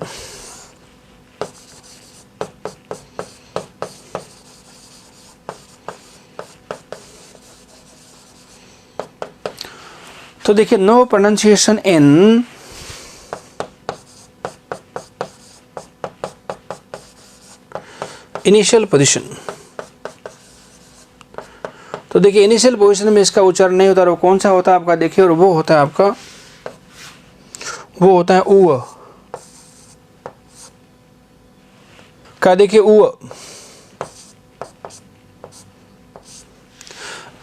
तो देखिए no pronunciation in initial position. तो देखिए इनिशियल पोजीशन में इसका उच्चारण नहीं होता, और वो कौन सा होता है आपका देखिए, और वो होता है आपका, वो होता है ऊ का, देखिए ऊ,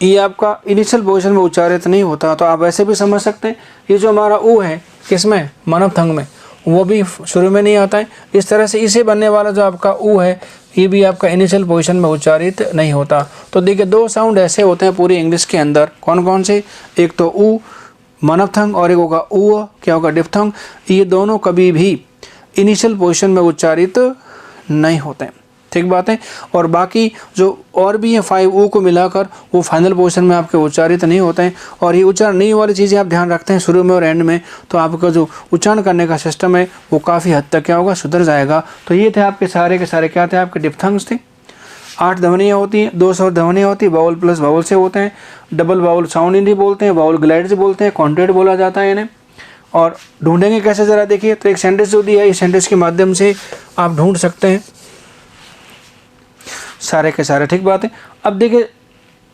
ये आपका इनिशियल पोजीशन में उच्चारित नहीं होता। तो आप ऐसे भी समझ सकते हैं, ये जो हमारा ऊ है किसमें, मनपथंग में, वो भी शुरू में नहीं आता है। इस तरह से इसे बनने वाला जो आपका ऊ है, ये भी आपका इनिशियल पोजीशन में उच्चारित नहीं होता। तो देखिए 2 साउंड ऐसे होते हैं पूरी इंग्लिश के अंदर, कौन कौन से, एक तो ऊ मनपथंग, और एक होगा ऊ क्या होगा डिप्थंग। ये दोनों कभी भी इनिशियल पोजीशन में उच्चारित नहीं होते हैं, ठीक बात है। और बाकी जो और भी है 5 ऊ को मिलाकर, वो फाइनल पोजीशन में आपके उच्चारित नहीं होते हैं। और ये उच्चारण नहीं वाली चीज़ें आप ध्यान रखते हैं शुरू में और एंड में, तो आपका जो उच्चारण करने का सिस्टम है वो काफ़ी हद तक क्या होगा, सुधर जाएगा। तो ये थे आपके सारे के सारे क्या थे, आपके डिप्थंग्स थे। 8 ध्वनियाँ होती हैं, 2 स्वर ध्वनियाँ होती है, बाउल प्लस बाउल से होते हैं। डबल बाउल साउंड इंडी बोलते हैं, बाउल ग्लाइड्स बोलते हैं, कॉन्ट्रेट बोला जाता है इन्हें। और ढूंढेंगे कैसे जरा देखिए, तो एक सेंटेंस जो दिया है, इस सेंटेंस के माध्यम से आप ढूंढ सकते हैं सारे के सारे, ठीक बात है। अब देखिए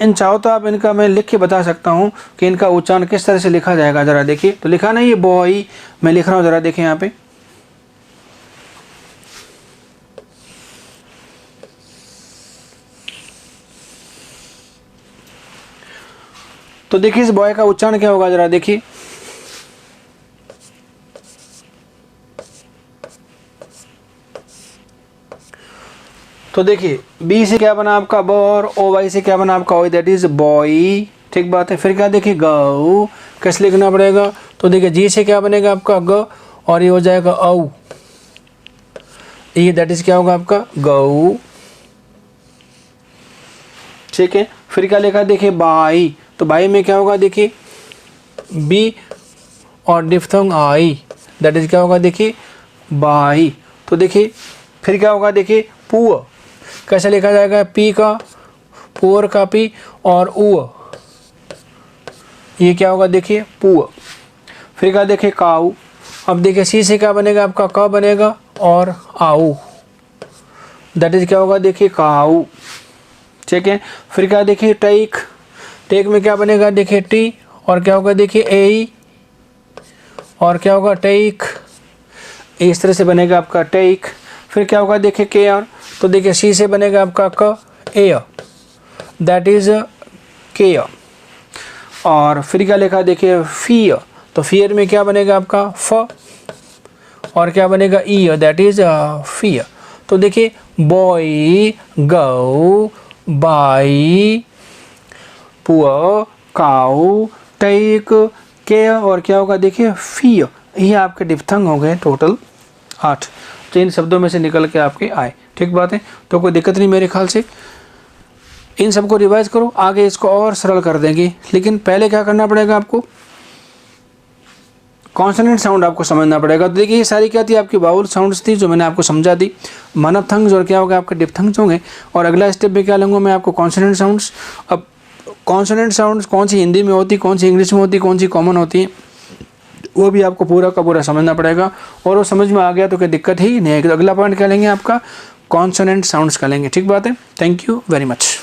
इन चाहो तो आप इनका मैं लिख के बता सकता हूँ कि इनका उच्चारण किस तरह से लिखा जाएगा, ज़रा देखिए। तो लिखा नहीं ये बॉय, मैं लिख रहा हूँ, ज़रा देखिए यहाँ पे, तो देखिए इस बॉय का उच्चारण क्या होगा, ज़रा देखिए, तो देखिए बी से क्या बना आपका ब, और ओ वाई से क्या बना आपका ओई, दैट इज बॉय, ठीक बात है। फिर क्या देखिए गौ, कैसे लिखना पड़ेगा, तो देखिए जी से क्या बनेगा आपका ग, और ये हो जाएगा औ, ये दैट इज क्या होगा आपका गौ, ठीक है। फिर क्या लिखा देखिए बाई, तो बाई में क्या होगा देखिए बी और डिफ्थंग आई, दैट इज क्या होगा देखिए बाई। तो देखिए फिर क्या होगा देखिए पुअ, कैसे लिखा जाएगा, पी का पुअर का पी, और ऊ, ये क्या होगा देखिए पुअ। फिर क्या देखिए काऊ, अब देखिए सी से क्या बनेगा आपका क बनेगा और आऊ, दैट इज क्या होगा देखिए काऊ, ठीक है। फिर क्या देखिए टेक, टेक में क्या बनेगा देखिए टी और क्या होगा देखिए ए और क्या होगा टेक, इस तरह से बनेगा आपका टेक। फिर क्या होगा देखिए केयर, तो देखिए सी से बनेगा आपका क एयर, दैट इज केयर। और फिर क्या लिखा देखिए फियर, तो फियर में क्या बनेगा आपका फ और क्या बनेगा ईयर, दैट इज फियर। तो देखिए boy, go, buy, poor, cow, take, care और क्या होगा देखिए फियर। ये आपके डिप्थंग हो गए टोटल 8, तो इन शब्दों में से निकल के आपके आए, ठीक बात है। तो कोई दिक्कत नहीं मेरे ख्याल से, इन सबको रिवाइज करो, आगे इसको और सरल कर देंगे। लेकिन पहले क्या करना पड़ेगा आपको, कॉन्सोनेंट साउंड आपको समझना पड़ेगा। तो देखिए ये सारी क्या थी आपकी बाउल साउंड्स थी जो मैंने आपको समझा दी, मनपथंग्स और क्या होगा आपके डिप्थंग्स होंगे। और अगला स्टेप में क्या लूँगा मैं आपको कॉन्सोनेंट साउंड्स। अब कॉन्सोनेंट साउंड्स कौन सी हिंदी में होती, कौन सी इंग्लिश में होती, कौन सी कॉमन होती है, वो भी आपको पूरा का पूरा समझना पड़ेगा। और वो समझ में आ गया तो कोई दिक्कत ही नहीं है। अगला पॉइंट क्या लेंगे आपका कॉन्सोनेंट साउंड्स का लेंगे, ठीक बात है। Thank you very much.